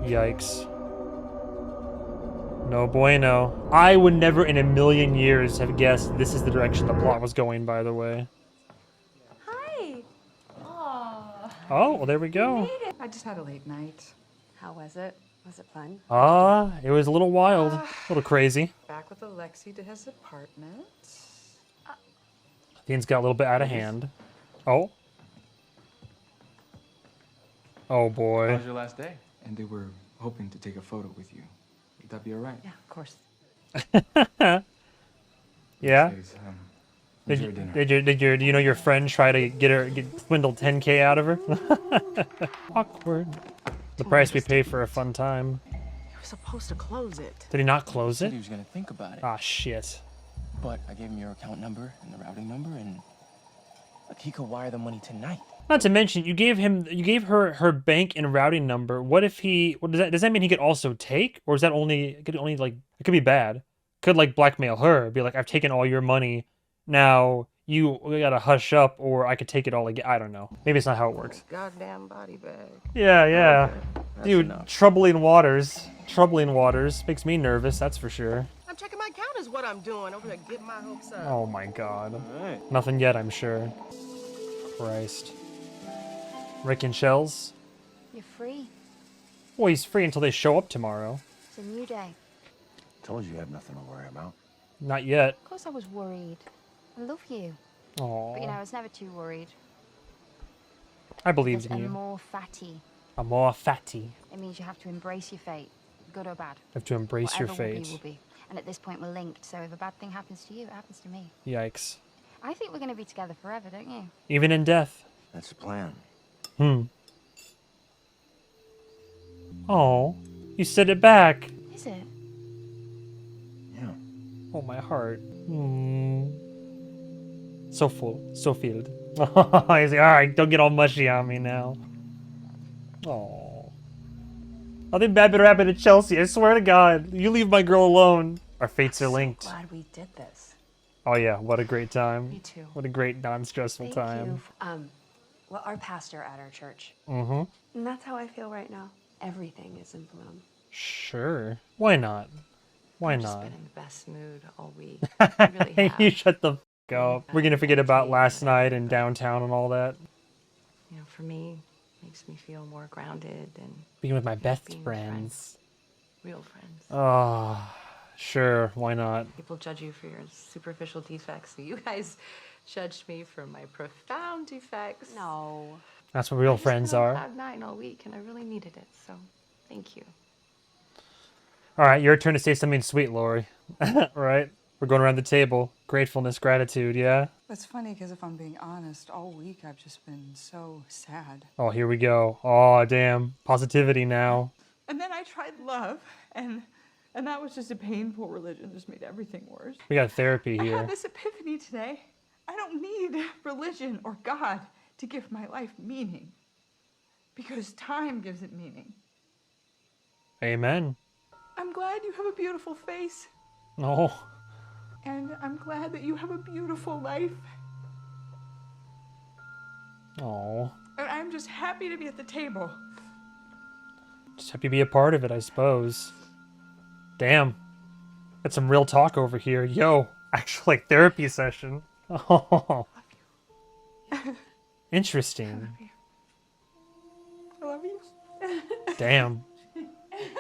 Yikes. No bueno. I would never in a million years have guessed this is the direction the plot was going, by the way. Hi. Aww. Oh, well, there we go. I just had a late night. How was it? Was it fun? It was a little wild, a little crazy. Back with Alexi to his apartment. Things got a little bit out of hand. Oh. Oh boy. How was your last day? And they were hoping to take a photo with you. Would that be all right? Yeah, of course. Yeah. Did your friend try to get swindle 10K out of her? Awkward. The price we pay for a fun time. You were supposed to close it. Did he not close Said it? he was gonna think about it. Ah, shit. But I gave him your account number and the routing number, and like, he could wire the money tonight. Not to mention, you gave her bank and routing number. What if does that mean he could also take? Or is that it could be bad. Could like blackmail her, be like, I've taken all your money. Now you gotta hush up, or I could take it all again. I don't know. Maybe it's not how it works. Goddamn body bag. Yeah. Okay, Dude, enough. troubling waters. Makes me nervous, that's for sure. I'm checking my account is what I'm doing. Over here, get my hopes up. Oh my god. Alright. Nothing yet, I'm sure. Christ. Rick and Shells? You're free. Well, he's free until they show up tomorrow. It's a new day. Told you have nothing to worry about. Not yet. Of course I was worried. I love you. Aww. But you know, I was never too worried. I believed Because in you. Amor Fati. Amor Fati. It means you have to embrace your fate, good or bad. You have to embrace your Whatever fate. will be. And at this point, we're linked, so if a bad thing happens to you, it happens to me. Yikes. I think we're going to be together forever, don't you? Even in death. That's the plan. Oh, you said it back. Is it? Yeah. Oh, my heart. So full, so filled. He's like, alright, don't get all mushy on me now. Oh. Nothing bad better happen to Chelsea, I swear to God. You leave my girl alone. Our fates are linked. So glad we did this. Oh yeah, what a great time. Me too. What a great non-stressful time. Well, our pastor at our church. Mm-hmm. And that's how I feel right now. Everything is in bloom. Sure. Why not? Why I've just not? been in the best mood all week. I really have. You shut the f up. We're gonna forget about last night and downtown and all that. You know, for me, makes me feel more grounded and Being with my best being with friends. real friends. Oh, sure. Why not? People judge you for your superficial defects. So you guys judged me for my profound defects. No. That's what real I just friends been on are. Cloud 9 all week, and I really needed it. So, thank you. All right, your turn to say something sweet, Lori. Right? We're going around the table. Gratefulness, gratitude, yeah? It's funny because if I'm being honest, all week I've just been so sad. Oh, here we go. Oh, damn. Positivity now. And then I tried love, and that was just a painful religion. Just made everything worse. We got therapy I here. had this epiphany today. I don't need religion or God to give my life meaning, because time gives it meaning. Amen. I'm glad you have a beautiful face, Oh. and I'm glad that you have a beautiful life. Oh. And I'm just happy to be at the table. Just happy to be a part of it, I suppose. Damn. Got some real talk over here. Yo, actual like therapy session. Oh. Interesting. I love you. Damn.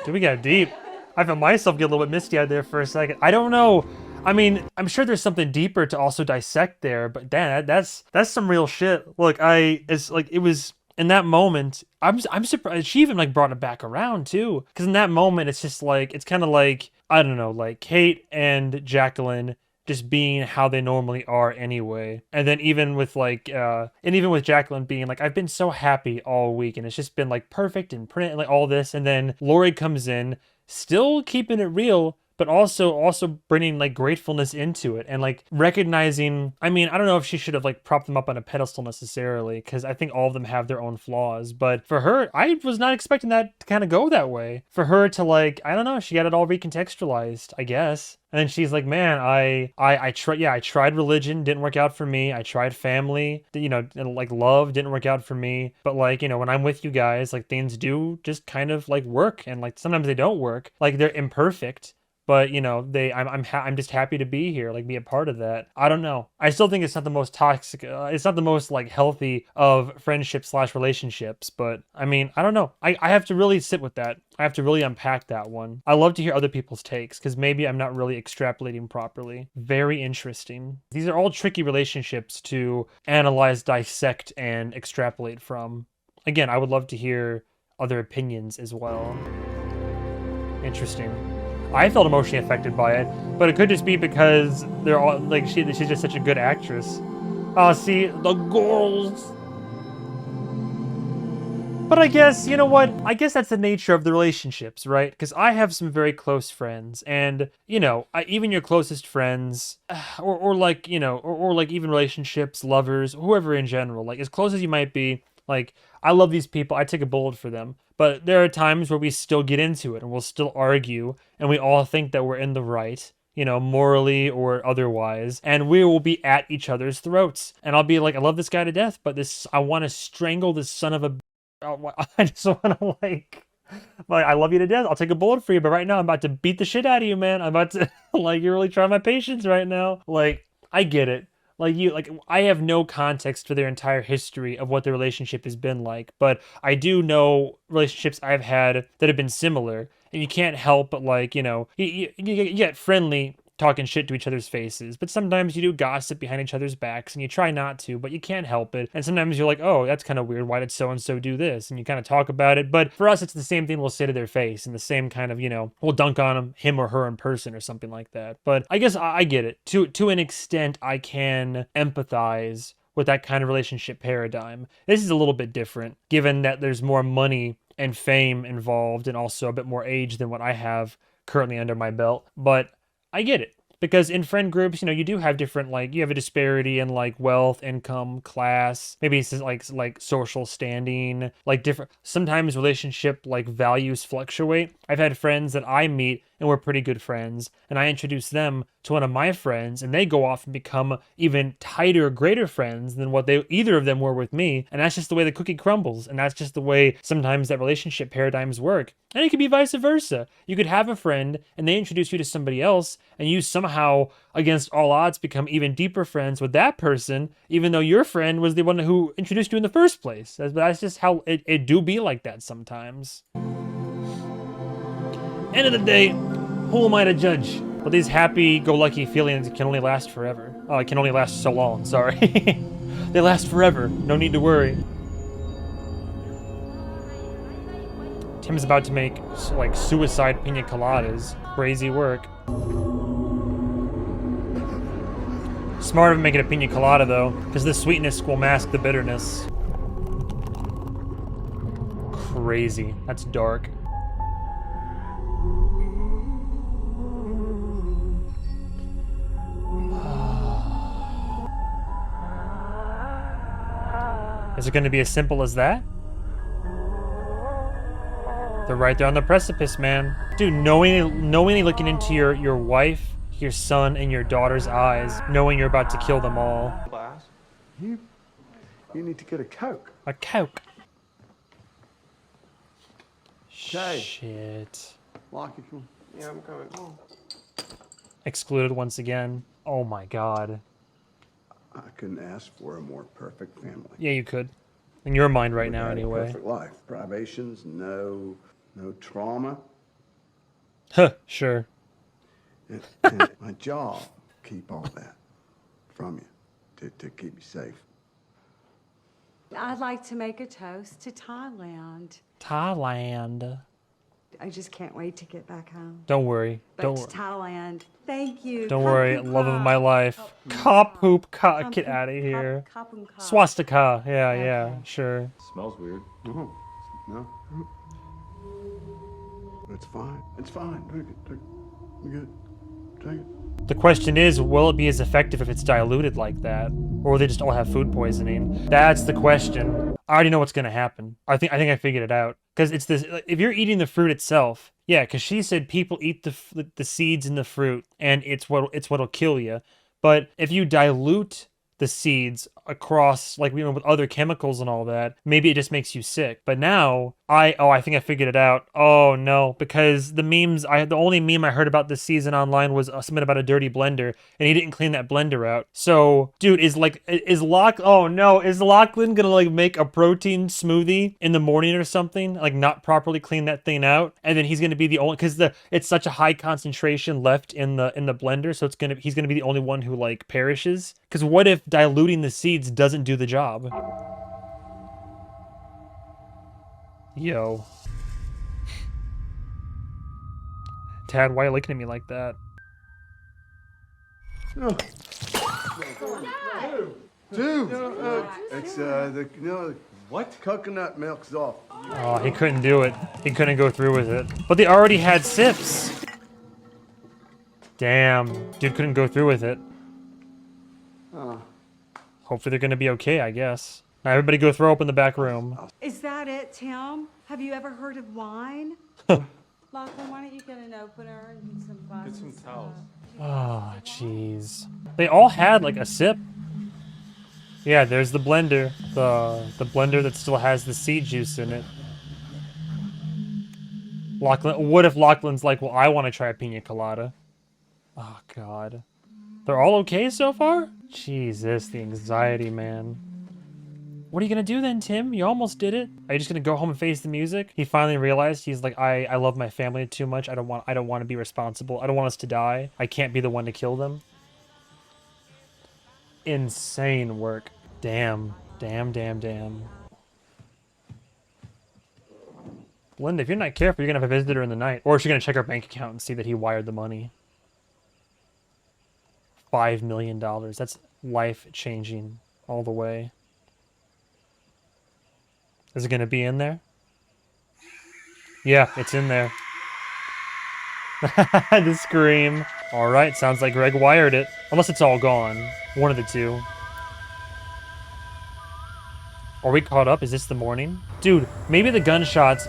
Dude, we got deep. I felt myself get a little bit misty out there for a second. I don't know. I mean, I'm sure there's something deeper to also dissect there, but damn, that's some real shit. Look, it's like it was in that moment. I'm surprised she even like brought it back around too, because in that moment it's just like it's kind of like I don't know, like Kate and Jacqueline just being how they normally are anyway. And then even with like and even with Jacqueline being like, I've been so happy all week and it's just been like perfect and print and like all this, and then Lori comes in still keeping it real, but also bringing like gratefulness into it and like recognizing, I mean, I don't know if she should have like propped them up on a pedestal necessarily, because I think all of them have their own flaws, but for her, I was not expecting that to kind of go that way. For her to like, I don't know, she got it all recontextualized, I guess. And then she's like, man, I tried religion, didn't work out for me. I tried family, you know, and like love didn't work out for me. But like, you know, when I'm with you guys, like things do just kind of like work, and like sometimes they don't work. Like they're imperfect. But you know, I'm just happy to be here, like be a part of that. I don't know. I still think it's not the most toxic. It's not the most like healthy of friendships/relationships. But I mean, I don't know. I have to really sit with that. I have to really unpack that one. I love to hear other people's takes because maybe I'm not really extrapolating properly. Very interesting. These are all tricky relationships to analyze, dissect, and extrapolate from. Again, I would love to hear other opinions as well. Interesting. I felt emotionally affected by it, but it could just be because they're all like she's just such a good actress. Oh, see the girls. But I guess, you know what? I guess that's the nature of the relationships, right? Because I have some very close friends, and you know, even your closest friends, or like you know, or like even relationships, lovers, whoever in general, like as close as you might be, like I love these people, I take a bullet for them. But there are times where we still get into it and we'll still argue and we all think that we're in the right, you know, morally or otherwise, and we will be at each other's throats. And I'll be like, I love this guy to death, but I want to strangle this son of a I just want to like I love you to death. I'll take a bullet for you, but right now I'm about to beat the shit out of you, man. I'm about to like you're really trying my patience right now. Like I get it. Like I have no context for their entire history of what their relationship has been like, but I do know relationships I've had that have been similar, and you can't help but like, you know, you get friendly talking shit to each other's faces, but sometimes you do gossip behind each other's backs, and you try not to, but you can't help it. And sometimes you're like, oh, that's kind of weird. Why did so-and-so do this? And you kind of talk about it. But for us, it's the same thing we'll say to their face, and the same kind of, we'll dunk on him or her in person or something like that. But I guess I get it. To an extent, I can empathize with that kind of relationship paradigm. This is a little bit different, given that there's more money and fame involved, and also a bit more age than what I have currently under my belt. But I get it. Because in friend groups, you do have different, you have a disparity in, wealth, income, class, maybe it's just, like social standing, different, sometimes relationship, values fluctuate. I've had friends that I meet and we're pretty good friends, and I introduce them to one of my friends, and they go off and become even tighter, greater friends than what either of them were with me, and that's just the way the cookie crumbles, and that's just the way sometimes that relationship paradigms work. And it could be vice versa. You could have a friend, and they introduce you to somebody else, and you somehow, against all odds, become even deeper friends with that person, even though your friend was the one who introduced you in the first place. That's just how it do be like that sometimes. End of the day, who am I to judge? But these happy-go-lucky feelings can only last forever. Oh, it can only last so long, sorry. They last forever, no need to worry. Tim's about to make, suicide pina coladas. Crazy work. Smart of him making a pina colada, though, because the sweetness will mask the bitterness. Crazy. That's dark. Is it going to be as simple as that? They're right there on the precipice, man. Dude, knowingly looking into your wife, your son, and your daughter's eyes, knowing you're about to kill them all. You need to get a Coke. A Coke. Okay. Shit. Lock it. Yeah, I'm coming home. Excluded once again. Oh my god. I couldn't ask for a more perfect family. Yeah, you could. In your mind right now, had a anyway. Perfect life. Privations, no trauma. Huh, sure. And my job, keep all that from you, to keep you safe. I'd like to make a toast to Thailand. Thailand. I just can't wait to get back home. Don't worry. But to Thailand, thank you. Don't worry, love of my life. Ka poop ka. Get out of here. Swastika. Yeah, sure. Smells weird. No. It's fine. It's fine. Take it. You're good. Take it. The question is, will it be as effective if it's diluted like that? Or will they just all have food poisoning? That's the question. I already know what's gonna happen. I think I figured it out. Because it's this, if you're eating the fruit itself, yeah, because she said people eat the seeds in the fruit, and it's what'll kill you. But if you dilute the seeds across, with other chemicals and all that, maybe it just makes you sick. But now, I think I figured it out. Oh no, because the only meme I heard about this season online was something about a dirty blender, and he didn't clean that blender out. So, dude, is Lachlan gonna make a protein smoothie in the morning or something? Not properly clean that thing out, and then he's gonna be the only, because it's such a high concentration left in the blender, so he's gonna be the only one who perishes. Because what if diluting the seeds doesn't do the job? Yo. Tad, why are you looking at me like that? No. Dude! It's what? Coconut milk's off. Oh, he couldn't do it. He couldn't go through with it. But they already had sips. Damn, dude couldn't go through with it. Hopefully they're gonna be okay, I guess. Now everybody go throw up in the back room. Is that it, Tim? Have you ever heard of wine? Lachlan, why don't you get an opener and some buns? Get some towels. Oh, jeez. They all had a sip. Yeah, there's the blender. The blender that still has the seed juice in it. Lachlan, what if Lachlan's well, I want to try a pina colada. Oh, God. They're all okay so far? Jesus, the anxiety, man. What are you gonna do then, Tim? You almost did it. Are you just gonna go home and face the music? He finally realized, he's like, I love my family too much. I don't want to be responsible. I don't want us to die. I can't be the one to kill them. Insane work. Damn. Damn. Linda, if you're not careful, you're gonna have a visitor in the night. Or she's gonna check her bank account and see that he wired the money. $5 million. That's life-changing all the way. Is it going to be in there? Yeah, it's in there. The scream. Alright, sounds like Greg wired it. Unless it's all gone. One of the two. Are we caught up? Is this the morning? Dude, maybe the gunshots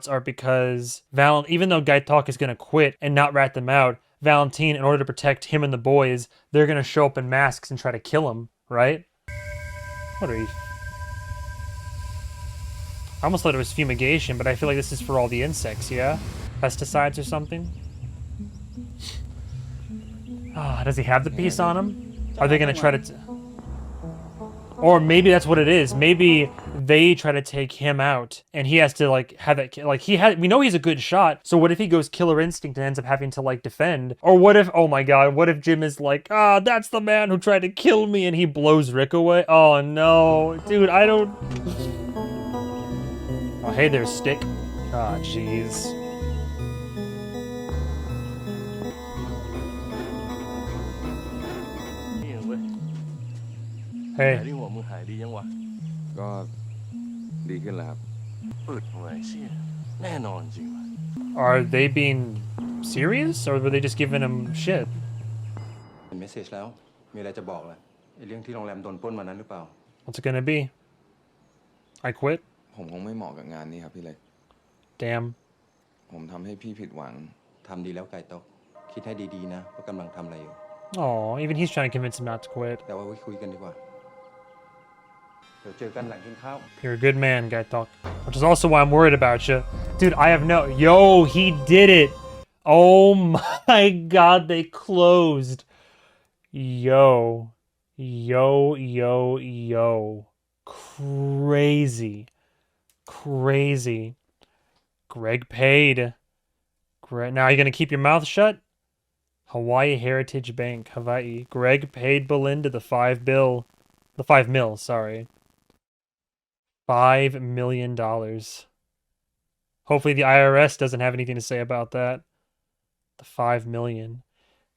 are because even though Gaitok is going to quit and not rat them out, Valentine, in order to protect him and the boys, they're going to show up in masks and try to kill him, right? What are you... I almost thought it was fumigation, but I feel like this is for all the insects, yeah? Pesticides or something? Ah, does he have the piece on him? Are they gonna try to... Or maybe that's what it is. Maybe they try to take him out, and he has to, like, have it... Like, we know he's a good shot, so what if he goes killer instinct and ends up having to, like, defend? Or what if... Oh my god, what if Jim is like, ah, that's the man who tried to kill me, and he blows Rick away? Oh no. Dude, I don't... Oh, hey there, Stick. Ah, oh, jeez. Hey. Are they being serious, or were they just giving him shit? What's it gonna be? I quit? Damn. Oh, even he's trying to convince him not to quit. You're a good man, Gaitok. Which is also why I'm worried about you. Dude, I have no... Yo, he did it! Oh my god, they closed. Yo. Crazy. Greg paid. Now, are you gonna keep your mouth shut? Hawaii Heritage Bank, Hawaii. Greg paid Belinda the $5 mil, sorry. $5 million. Hopefully the IRS doesn't have anything to say about that. The $5 million.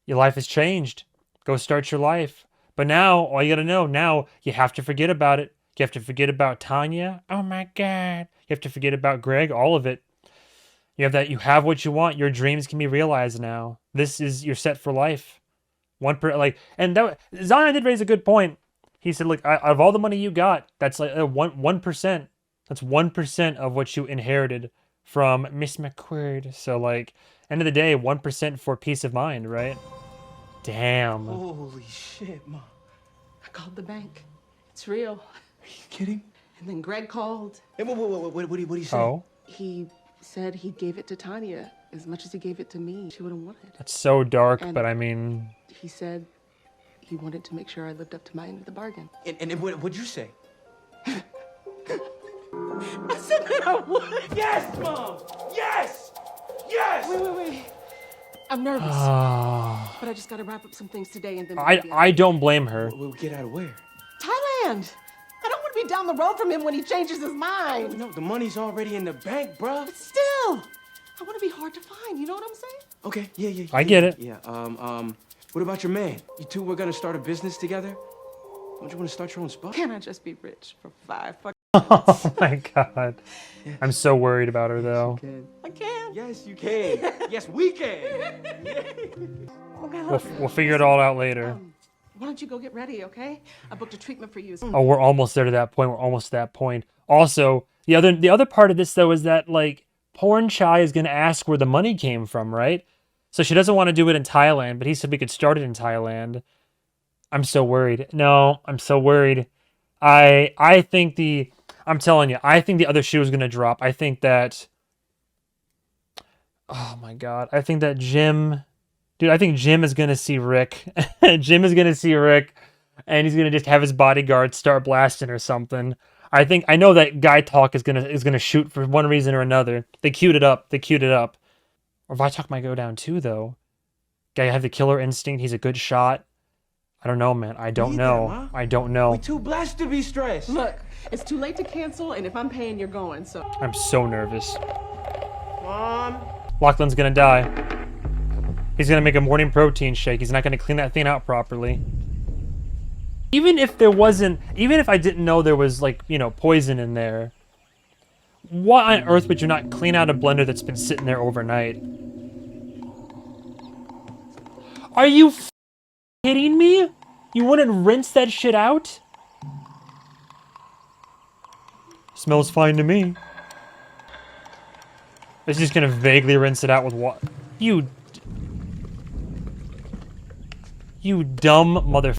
Your life has changed. Go start your life. But now, all you gotta know, now you have to forget about it. You have to forget about Tanya. Oh my god. You have to forget about Greg, all of it. You have what you want. Your dreams can be realized now. You're set for life. And Zion did raise a good point. He said, look, out of all the money you got, that's like 1%. That's 1% of what you inherited from Miss McQuird. So, like, end of the day, 1% for peace of mind, right? Damn. Holy shit, Mom. I called the bank. It's real. Are you kidding? And then Greg called. Hey, what did he say? Oh? He said he gave it to Tanya as much as he gave it to me. She would have wanted. That's so dark, And but I mean... He said he wanted to make sure I lived up to my end of the bargain. And what'd you say? I said that I would. Yes, Mom! Yes! Yes! Wait. I'm nervous. But I just gotta wrap up some things today and then... I don't blame her. We'll get out of where? Thailand! I don't want to be down the road from him when he changes his mind. No, the money's already in the bank, bruh. But still, I want to be hard to find. You know what I'm saying? Okay, yeah. I get it. Yeah, what about your man? You two were gonna start a business together? Don't you want to start your own spot? Can I just be rich for 5 fucking Oh my god. Yeah. I'm so worried about her, though. I can. Yes, you can. Yes, we can. We'll figure it all out later. Why don't you go get ready, okay? I booked a treatment for you. Oh, we're almost there to that point. We're almost to that point. Also, the other part of this, though, is that, like, Porn Chai is going to ask where the money came from, right? So she doesn't want to do it in Thailand, but he said we could start it in Thailand. I'm so worried. No, I'm so worried. I think I'm telling you, I think the other shoe is going to drop. I think that... Oh, my God. I think that Jim... Dude, I think Jim is going to see Rick. Jim is going to see Rick and he's gonna just have his bodyguard start blasting or something. I know that guy talk is gonna shoot for one reason or another. They queued it up. Or Vitalk might go down too, though. Guy have the killer instinct. He's a good shot. I don't know, man. I don't know. I don't know. We too blessed to be stressed. Look, it's too late to cancel, and if I'm paying, you're going, so... I'm so nervous. Mom. Lachlan's gonna die. He's gonna make a morning protein shake. He's not gonna clean that thing out properly. Even if I didn't know there was, like, you know, poison in there, why on earth would you not clean out a blender that's been sitting there overnight? Are you kidding me? You wouldn't rinse that shit out? Smells fine to me. It's just gonna vaguely rinse it out with what? You dumb motherfucker.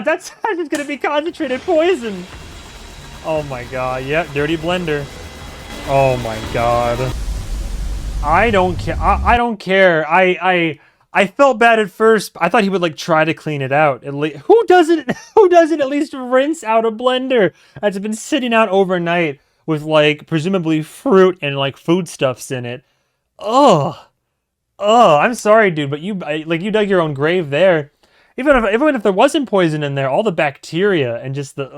That's just gonna be concentrated poison. Oh my god, yep, dirty blender. Oh my god. I don't care. I don't care. I felt bad at first. I thought he would like try to clean it out. Who doesn't at least rinse out a blender that's been sitting out overnight with like presumably fruit and like foodstuffs in it? Ugh. I'm sorry, dude, but you dug your own grave there. Even if there wasn't poison in there, all the bacteria and just the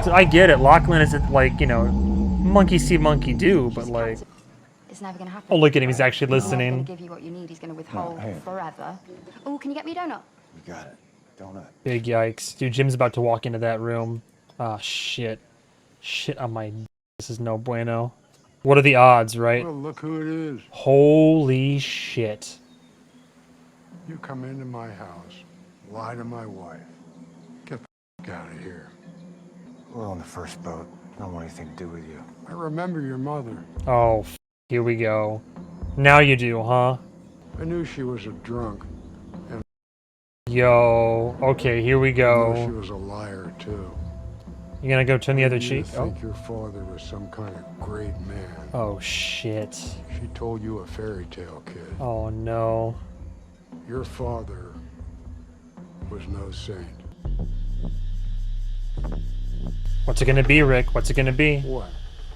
So I get it. Lachlan isn't like, you know, monkey see, monkey do, but like. It's never gonna happen. Oh, look at him. He's actually listening. He's gonna give you what you need. He's gonna withhold forever. Oh, can you get me a donut? You got it. Donut. Big yikes. Dude, Jim's about to walk into that room. Ah, shit. Shit on my... This is no bueno. What are the odds, right? Well, look who it is. Holy shit. You come into my house, lie to my wife. Get the out of here. We're on the first boat. I don't want anything to do with you. I remember your mother. Oh, here we go. Now you do, huh? I knew she was a drunk. And Yo, okay, here we I knew go. she was a liar, too. You gonna go turn the other cheek? I think your father was some kind of great man. Oh, shit. She told you a fairy tale, kid. Oh, no. Your father was no saint. What's it gonna be, Rick? What's it gonna be? What?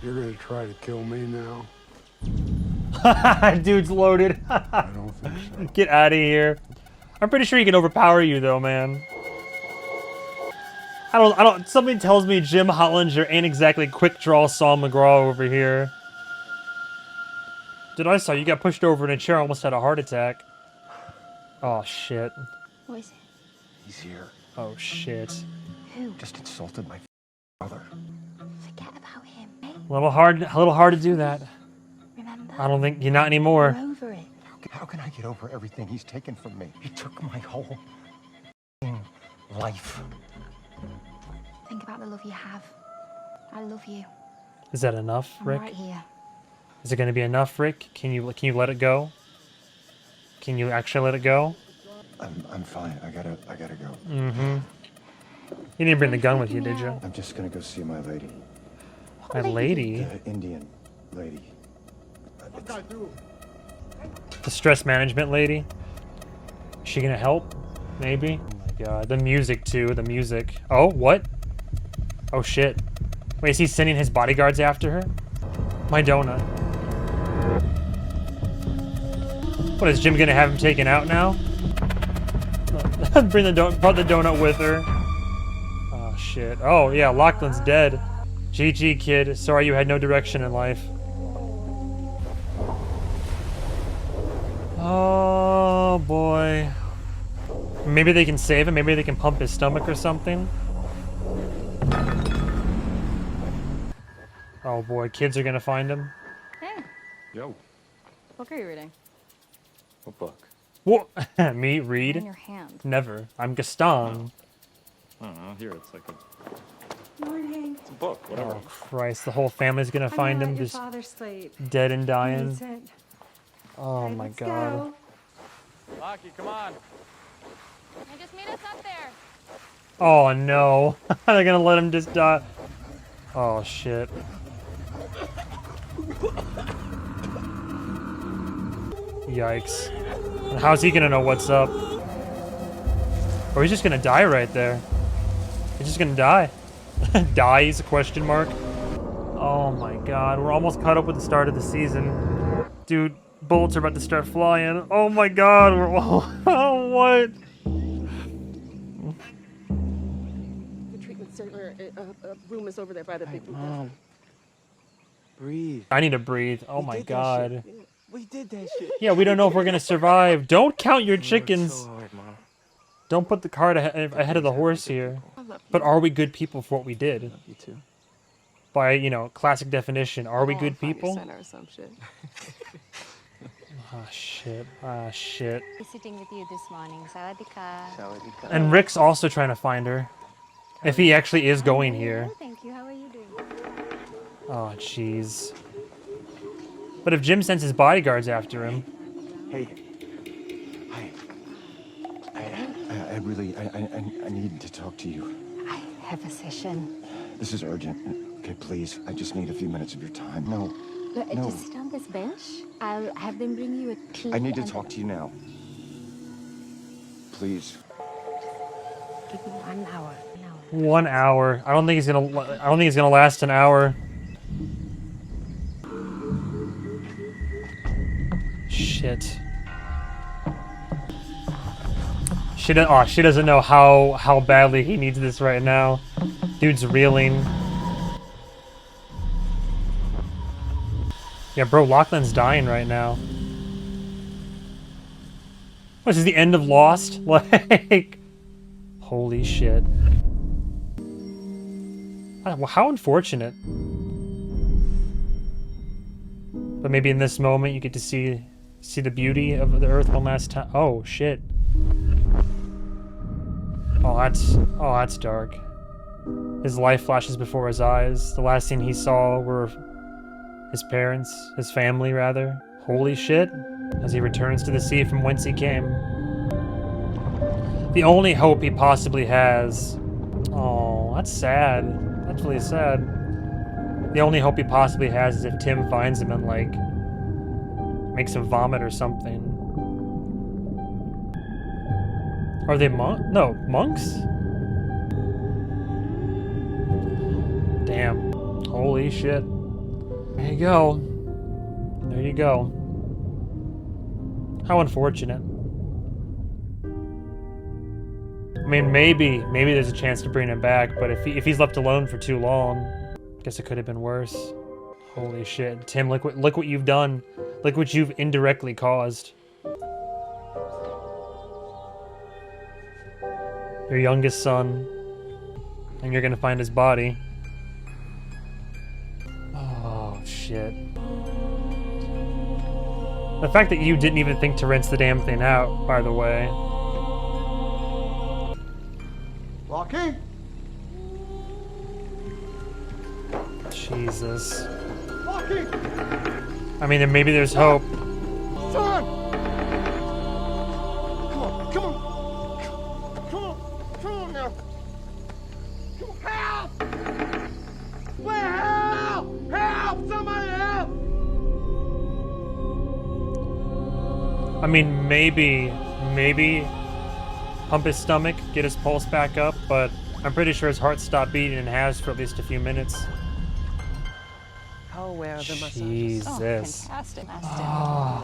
You're gonna try to kill me now? Dude's loaded. I don't think so. Get out of here. I'm pretty sure he can overpower you, though, man. I don't, something tells me Jim Hollinger ain't exactly quick draw Saul McGraw over here. Dude, I saw you got pushed over in a chair, almost had a heart attack. Oh, shit. What is it? He's here. Oh, shit. Who? Just insulted my brother. Forget about him. A little hard to do that. Remember? I don't think you're not anymore. You're over it. How can I get over everything he's taken from me? He took my whole life. Think about the love you have. I love you. Is that enough, I'm Rick? right here. Is it going to be enough, Rick? Can you let it go? Can you actually let it go? I'm fine. I gotta go. Mm-hmm. You didn't bring the gun with you, did you? I'm just gonna go see my lady. My lady? The Indian lady. The stress management lady? Is she gonna help? Maybe? Oh my god. The music, too. The music. Oh, what? Oh, shit. Wait, is he sending his bodyguards after her? My donut. What, is Jim gonna have him taken out now? Brought the donut with her. Oh, shit. Oh, yeah, Lachlan's dead. GG, kid. Sorry you had no direction in life. Oh, boy. Maybe they can save him. Maybe they can pump his stomach or something. Oh, boy. Kids are gonna find him. Hey, Yo, what are you reading? what book? What? Me read? In your hand. Never. I'm Gaston. I don't know. Here, it's like a... Morning. It's a book, whatever. Oh, Christ. The whole family's gonna find him just Sleep. dead and dying. Needs it. Oh, Right, my let's God. go. Lucky, come on. Hey, just meet us up there. Oh, no. They're gonna let him just die. Oh, shit. Yikes. And how's he gonna know what's up? Or he's just gonna die right there. He's just gonna die. Dies, a question mark. Oh my god, we're almost caught up with the start of the season. Dude, bullets are about to start flying. Oh my god, we're all... Oh, what? The treatment center room is over there by the big Mom. Breathe. I need to breathe. Oh my god. We did that shit. Yeah, we don't know if we're gonna survive. Don't count your You worked chickens. so hard, Mom. Don't put the cart ahead of the horse here. But are we good people for what we did? You too. By, you know, classic definition, are we good people? Center or some shit. Ah, shit. Ah, shit. Visiting with you this morning. Sawadika. And Rick's also trying to find her. If he actually is going here. Thank you. How are you doing? Oh, jeez. But if Jim sends his bodyguards after him... Hey. Hi. I really, I need to talk to you. I have a session. This is urgent. Okay, please. I just need a few minutes of your time. No. No. Just sit on this bench. I'll have them bring you a tea. I need to talk to you now. Please. Give me 1 hour. 1 hour. I don't think he's gonna last an hour. Shit. She doesn't know how badly he needs this right now. Dude's reeling. Yeah, bro, Lachlan's dying right now. What, this is the end of Lost? Like, holy shit. Well, how unfortunate. But maybe in this moment you get to see the beauty of the Earth one last time. Oh shit. Oh, that's dark. His life flashes before his eyes. The last thing he saw were his parents, his family rather. Holy shit. As he returns to the sea from whence he came. The only hope he possibly has. Oh, that's sad. That's really sad. The only hope he possibly has is if Tim finds him and, like, makes him vomit or something. Are they monks? Damn. Holy shit. There you go. There you go. How unfortunate. I mean, maybe there's a chance to bring him back, but if he's left alone for too long, I guess it could have been worse. Holy shit. Tim, look what you've done. Look what you've indirectly caused. Your youngest son. And you're gonna find his body. Oh, shit. The fact that you didn't even think to rinse the damn thing out, by the way. Rocky? Jesus. Rocky! I mean, maybe there's hope. Son! Come on, come on! Come on now! Help! Where help? Help! Somebody help! I mean, maybe pump his stomach, get his pulse back up, but I'm pretty sure his heart stopped beating and has for at least a few minutes. How aware of the massages? Jesus. Oh, fantastic. Oh.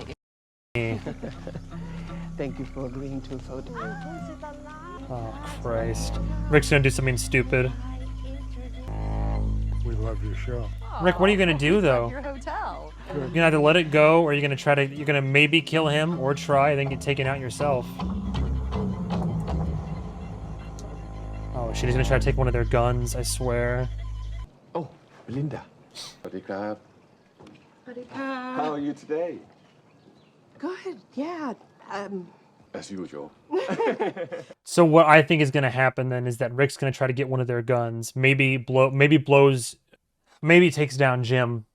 Thank you for agreeing to a photo. Oh, Christ. Rick's gonna do something stupid. We love your show. Rick, what are you gonna do, though? Your hotel. You're gonna have to let it go, or you're gonna maybe kill him, or try, then get taken out yourself. Oh shit, he's gonna try to take one of their guns, I swear. Oh, Linda. How are you today? Good, yeah. As usual. So what I think is gonna happen then is that Rick's gonna try to get one of their guns, maybe takes down Jim,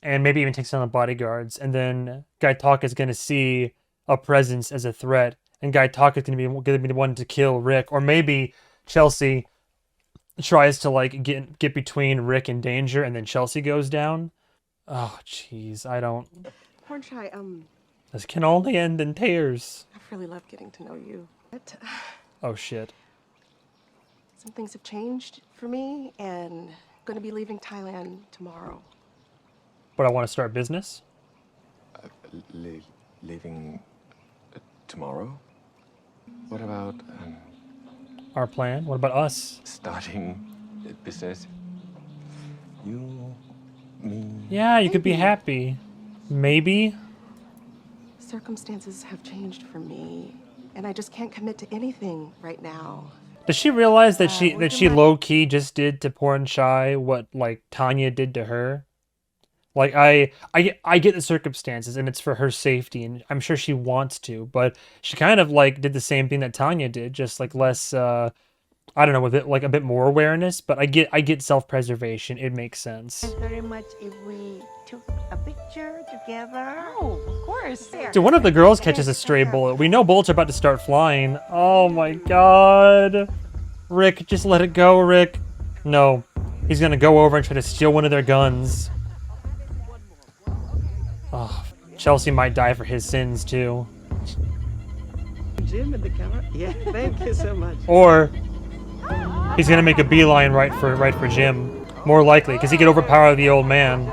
and maybe even takes down the bodyguards, and then Gaitaka is gonna see a presence as a threat, and Gaitaka is gonna be the one to kill Rick, or maybe Chelsea tries to like get between Rick and danger, and then Chelsea goes down. Oh jeez, I don't. Hornchai, This can only end in tears. I've really loved getting to know you. But Oh shit. some things have changed for me, and I'm going to be leaving Thailand tomorrow. But I want to start business. Leaving tomorrow? What about Our plan? What about us? starting a business? You, me. Yeah, you could be happy. Maybe. Circumstances have changed for me, and I just can't commit to anything right now. Does she realize that she low key just did to Porn Shy what like Tanya did to her? Like I get the circumstances and it's for her safety and I'm sure she wants to, but she kind of like did the same thing that Tanya did, just like less I don't know, with it like a bit more awareness, but I get self-preservation. It makes sense. Very much if we took a picture together. Oh, of course. Dude, one of the girls catches a stray bullet. We know bullets are about to start flying. Oh my god. Rick, just let it go, Rick. No. He's gonna go over and try to steal one of their guns. Oh, Chelsea might die for his sins too. Jim in the camera. Yeah, thank you so much. Or he's gonna make a beeline right for Jim. More likely, because he could overpower the old man.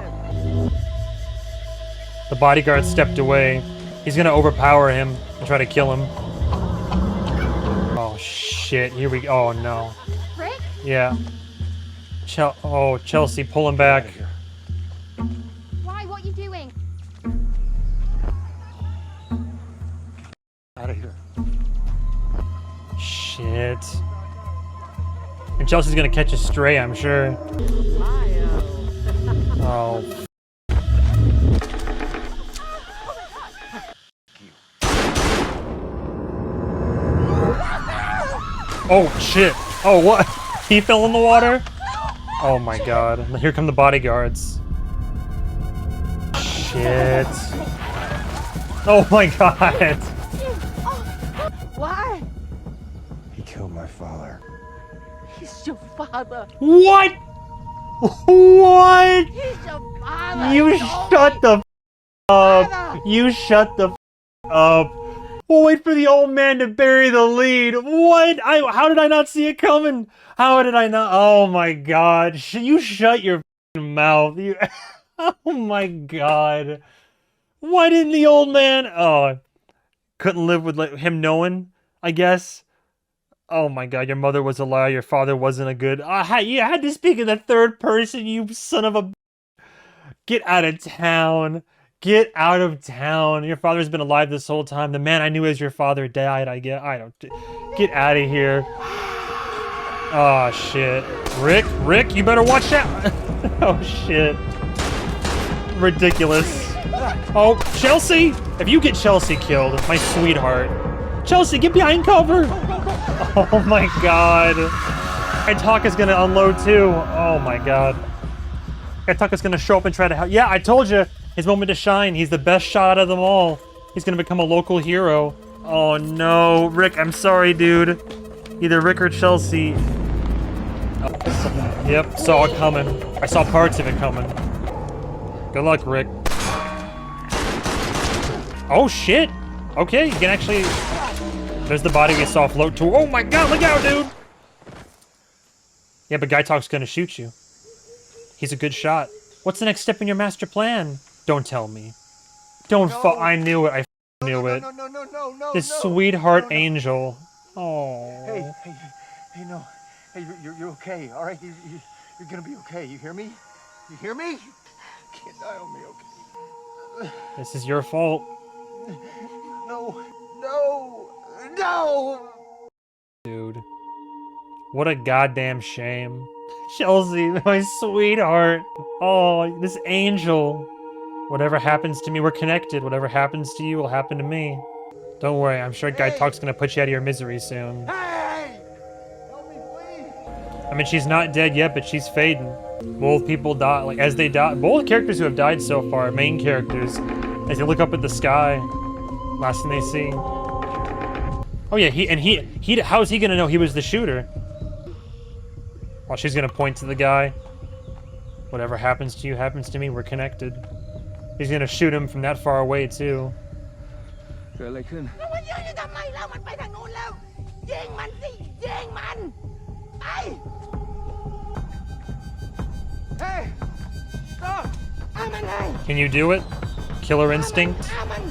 The bodyguard stepped away. He's gonna overpower him and try to kill him. Oh shit! Here we go. Oh no. Rick? Yeah. Chelsea, pull him back. Why? What are you doing? Out of here. Shit. And Chelsea's gonna catch a stray, I'm sure. Oh. Oh shit. Oh what? He fell in the water? Oh my god. Here come the bodyguards. Shit. Oh my god. Why? He killed my father. He's your father. What? What? He's your father. You shut the up. You shut the up. We'll wait for the old man to bury the lead. What? How did I not see it coming? How did I not? Oh my god. You shut your mouth. You. Oh my god. Why didn't the old man? Oh, couldn't live with him knowing, I guess. Oh my god, your mother was a liar, your father wasn't a good... you had to speak in the third person, you son of a... Get out of town. Get out of town. Your father's been alive this whole time. The man I knew as your father died, I don't... Get out of here. Oh shit. Rick, you better watch out. Oh shit. Ridiculous. Oh, Chelsea! If you get Chelsea killed, my sweetheart. Chelsea, get behind cover! Oh my god. Gaitaka's gonna unload too. Oh my god. Gaitaka's gonna show up and try to help. Yeah, I told you. His moment to shine. He's the best shot out of them all. He's gonna become a local hero. Oh no. Rick, I'm sorry, dude. Either Rick or Chelsea. Oh, yep, saw it coming. I saw parts of it coming. Good luck, Rick. Oh shit! Okay, you can actually... There's the body we saw float to... Oh my god, look out, dude! Yeah, but Gaitak's gonna shoot you. He's a good shot. What's the next step in your master plan? Don't tell me. Don't I knew it. I knew it. No. This sweetheart angel. Oh. Hey, no. Hey, you're okay, all right? You're gonna be okay. You hear me? You hear me? You can't die on me, okay? This is your fault. No! Dude. What a goddamn shame. Chelsea, my sweetheart. Oh, this angel. Whatever happens to me, we're connected. Whatever happens to you will happen to me. Don't worry, I'm sure Gaitak's gonna put you out of your misery soon. Hey! Help me, please! I mean, she's not dead yet, but she's fading. Both people die, like, as they die. Both characters who have died so far, main characters, as they look up at the sky, last thing they see. Oh yeah, how is he gonna know he was the shooter? Well, she's gonna point to the guy. Whatever happens to you happens to me, we're connected. He's gonna shoot him from that far away, too. เกิดอะไรขึ้น แล้วมันยืนอยู่ทำไมแล้วมันไปทางนู้นแล้วยิงมันสิยิงมันไป Hey! Stop! เอามันเลย Can you do it? Killer instinct? เอามัน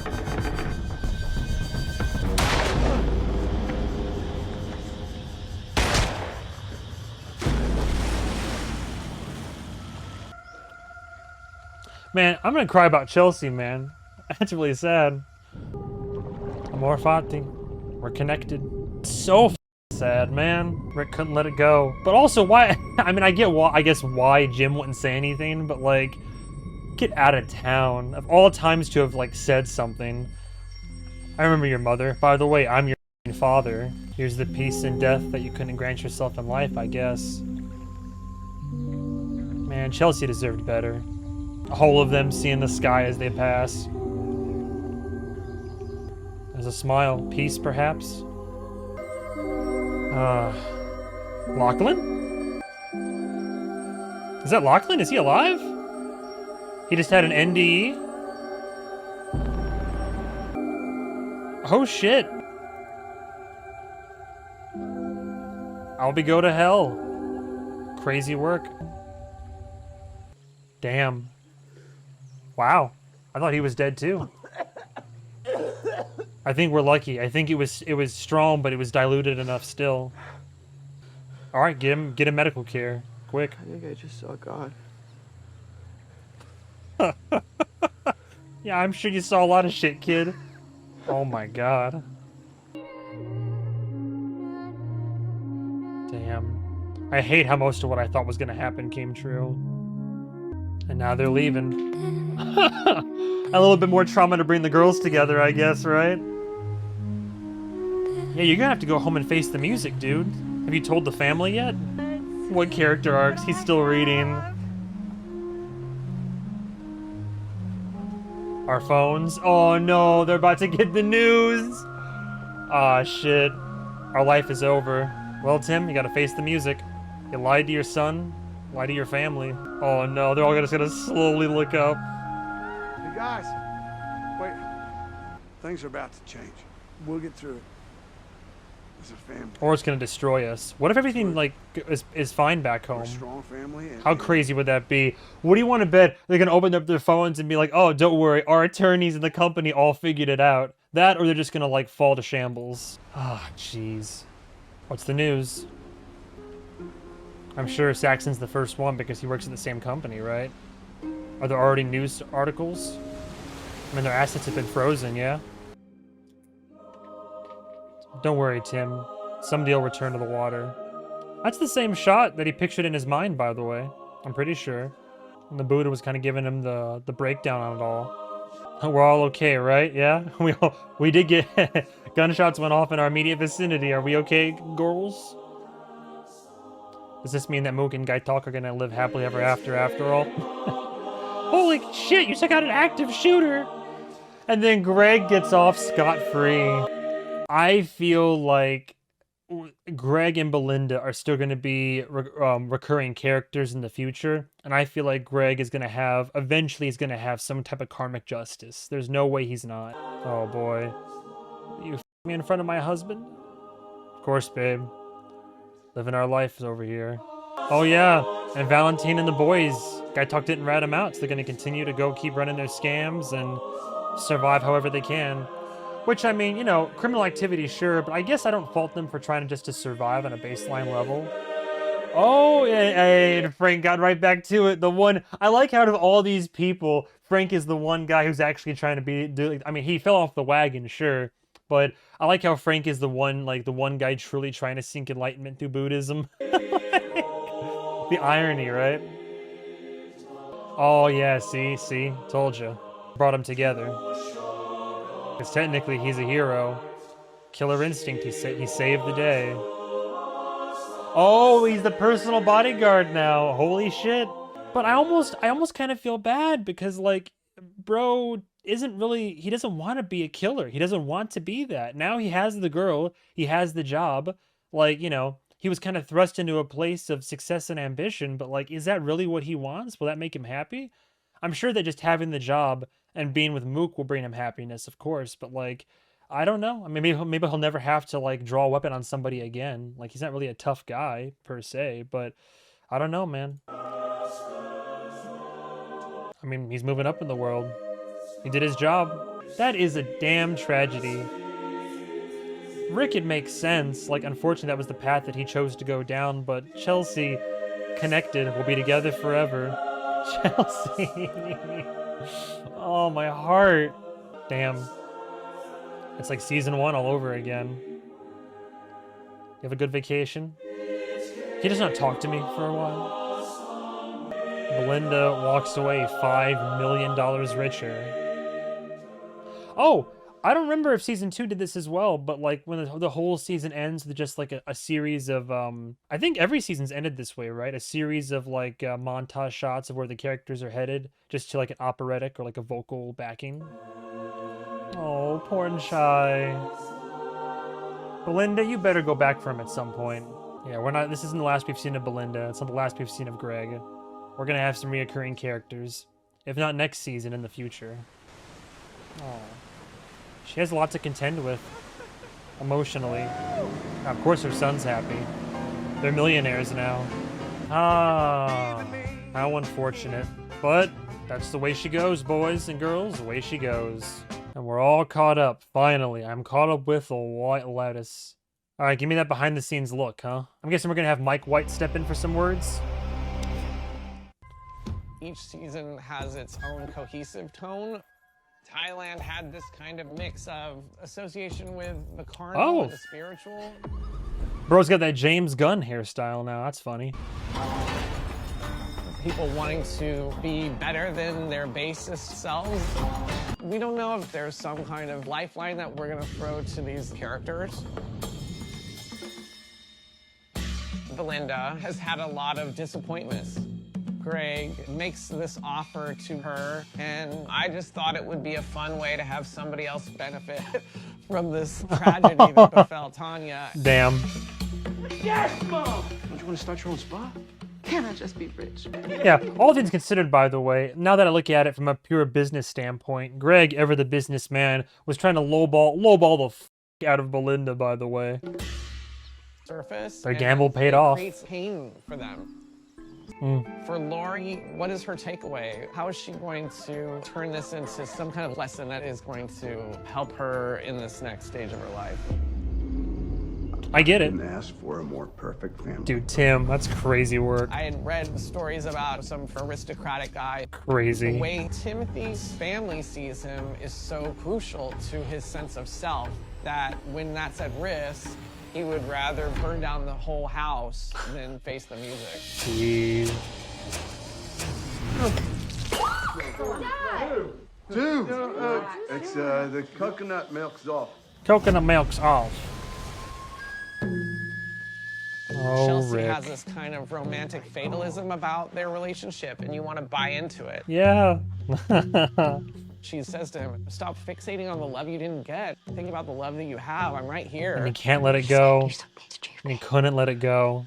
Man, I'm gonna cry about Chelsea, man. That's really sad. Amor, Fati. We're connected. So sad, man. Rick couldn't let it go. But also, why? I mean, I get why. I guess why Jim wouldn't say anything, but like, get out of town. Of all times to have like said something. I remember your mother. By the way, I'm your father. Here's the peace and death that you couldn't grant yourself in life, I guess. Man, Chelsea deserved better. A whole of them seeing the sky as they pass. There's a smile. Peace, perhaps? Lachlan? Is that Lachlan? Is he alive? He just had an NDE? Oh shit. I'll be go to hell. Crazy work. Damn. Wow. I thought he was dead too. I think we're lucky. I think it was strong, but it was diluted enough still. All right, get him medical care, quick. I think I just saw God. Yeah, I'm sure you saw a lot of shit, kid. Oh my god. Damn. I hate how most of what I thought was gonna happen came true. And now they're leaving. A little bit more trauma to bring the girls together, I guess, right? Yeah, you're gonna have to go home and face the music, dude. Have you told the family yet? What character arcs? He's still reading. Our phones. Oh no, they're about to get the news. Ah, shit. Our life is over. Well, Tim, you gotta face the music. You lied to your son, lied to your family. Oh no, they're all just gonna slowly look up. Hey guys, wait. Things are about to change. We'll get through it. As a family. Or it's gonna destroy us. What if everything like is fine back home? We're a strong family. How crazy would that be? What do you want to bet? They're gonna open up their phones and be like, "Oh, don't worry, our attorneys in the company all figured it out." That, or they're just gonna like fall to shambles. Ah, jeez. What's the news? I'm sure Saxon's the first one because he works at the same company, right? Are there already news articles? I mean, their assets have been frozen, yeah? Don't worry, Tim. Someday he'll return to the water. That's the same shot that he pictured in his mind, by the way. I'm pretty sure. And the Buddha was kind of giving him the breakdown on it all. We're all okay, right? Yeah? We did get... Gunshots went off in our immediate vicinity. Are we okay, girls? Does this mean that Mook and Gaitok are gonna live happily ever after all? Holy shit, you took out an active shooter! And then Greg gets off scot-free. I feel like Greg and Belinda are still going to be recurring characters in the future. And I feel like Greg is going to have, eventually he's going to have some type of karmic justice. There's no way he's not. Oh boy. You f me in front of my husband? Of course, babe. Living our life over here. Oh yeah, and Valentine and the boys. Gaitok didn't rat him out, so they're going to continue to keep running their scams and survive however they can. Which, I mean, you know, criminal activity, sure, but I guess I don't fault them for trying to survive on a baseline level. Oh, and Frank got right back to it. The one, I like how out of all these people, Frank is the one guy who's actually trying to I mean, he fell off the wagon, sure, but I like how Frank is the one guy truly trying to seek enlightenment through Buddhism. The irony, right? Oh, yeah, see, told you. Brought them together. Because technically he's a hero. Killer instinct, he saved the day. Oh, he's the personal bodyguard now. Holy shit. But I almost kind of feel bad because, like, bro he doesn't want to be a killer. He doesn't want to be that. Now he has the girl, he has the job. Like, you know, he was kind of thrust into a place of success and ambition, but like, is that really what he wants? Will that make him happy? I'm sure that just having the job and being with Mook will bring him happiness, of course, but like, I don't know. I mean, maybe he'll never have to like draw a weapon on somebody again. Like he's not really a tough guy per se, but I don't know, man. I mean, he's moving up in the world. He did his job. That is a damn tragedy. Rick, it makes sense. Like, unfortunately, that was the path that he chose to go down, but Chelsea, connected, will be together forever. Chelsea. Oh, my heart. Damn. It's like season 1 all over again. You have a good vacation? He does not talk to me for a while. Belinda walks away $5 million richer. Oh, I don't remember if season 2 did this as well, but like when the whole season ends with just like a series of, I think every season's ended this way, right? A series of like montage shots of where the characters are headed, just to like an operatic or like a vocal backing. Oh, porn shy. Belinda, you better go back for him at some point. Yeah, this isn't the last we've seen of Belinda. It's not the last we've seen of Greg. We're gonna have some reoccurring characters. If not next season, in the future. Oh. She has a lot to contend with. Emotionally. Now, of course her son's happy. They're millionaires now. Ah. How unfortunate. But that's the way she goes, boys and girls. The way she goes. And we're all caught up, finally. I'm caught up with the White Lotus. Alright, give me that behind the scenes look, huh? I'm guessing we're gonna have Mike White step in for some words. Each season has its own cohesive tone. Thailand had this kind of mix of association with the carnal and the spiritual. Bro's got that James Gunn hairstyle now. That's funny. People wanting to be better than their basest selves. We don't know if there's some kind of lifeline that we're gonna throw to these characters. Belinda has had a lot of disappointments. Greg makes this offer to her, and I just thought it would be a fun way to have somebody else benefit from this tragedy that befell Tanya. Damn. Yes, Mom! Don't you want to start your own spa? Can I just be rich? Yeah, all things considered, by the way, now that I look at it from a pure business standpoint, Greg, ever the businessman, was trying to lowball the f*** out of Belinda, by the way. Surface. Their gamble paid off. It creates pain for them. Mm. For Lori, what is her takeaway? How is she going to turn this into some kind of lesson that is going to help her in this next stage of her life? I get it. Couldn't ask for a more perfect family. Dude, Tim, that's crazy work. I had read stories about some aristocratic guy. Crazy. The way Timothy's family sees him is so crucial to his sense of self that when that's at risk, he would rather burn down the whole house than face the music. Jeez. Dude! It's, the coconut milk's off. Coconut milk's off. Oh, Chelsea Rick. has this kind of romantic fatalism about their relationship, and you want to buy into it. Yeah. She says to him, stop fixating on the love you didn't get. Think about the love that you have. I'm right here. And he can't let it go. And he couldn't let it go.